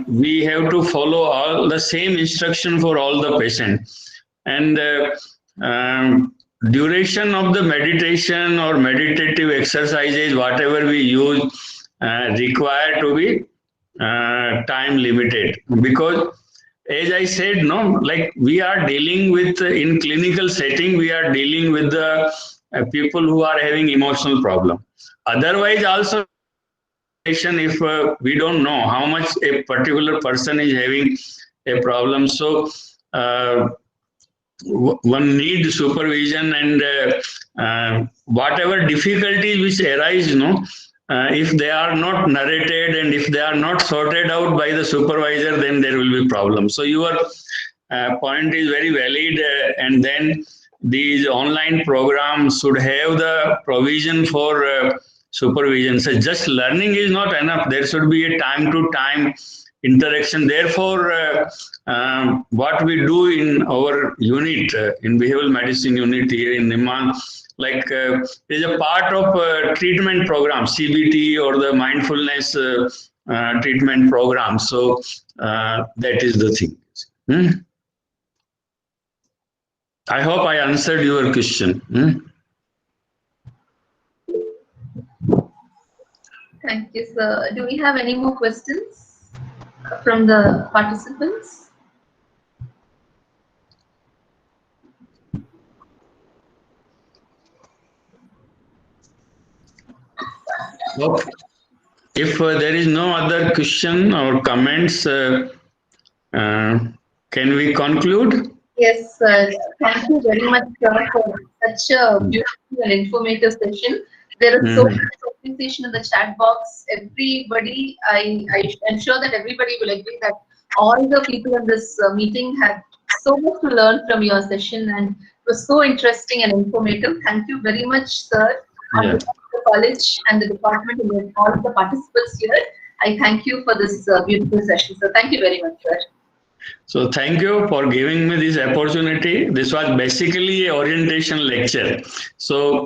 we have to follow all the same instruction for all the patients. And duration of the meditation or meditative exercises, whatever we use, require to be time limited, because as I said, no, like we are dealing with in clinical setting, we are dealing with the people who are having emotional problem. Otherwise, also if we don't know how much a particular person is having a problem, so one needs supervision, and whatever difficulties which arise, if they are not narrated and if they are not sorted out by the supervisor, then there will be problems. So your point is very valid, and then these online programs should have the provision for supervision. So just learning is not enough. There should be a time to time interaction. Therefore, what we do in our unit, in behavioral medicine unit here in NIMHANS, is a part of treatment program, CBT or the mindfulness treatment program. So that is the thing. I hope I answered your question. Thank you, sir. Do we have any more questions from the participants? Okay. If there is no other question or comments, can we conclude? Yes, sir. Thank you very much, sir, for such a beautiful and informative session. There is so much appreciation in the chat box. Everybody, I'm sure that everybody will agree that all the people in this meeting had so much to learn from your session, and it was so interesting and informative. Thank you very much, sir. On Yeah. behalf of the college and the department and all of the participants here, I thank you for this beautiful session. So thank you very much, sir. So thank you for giving me this opportunity. This was basically a orientation lecture. So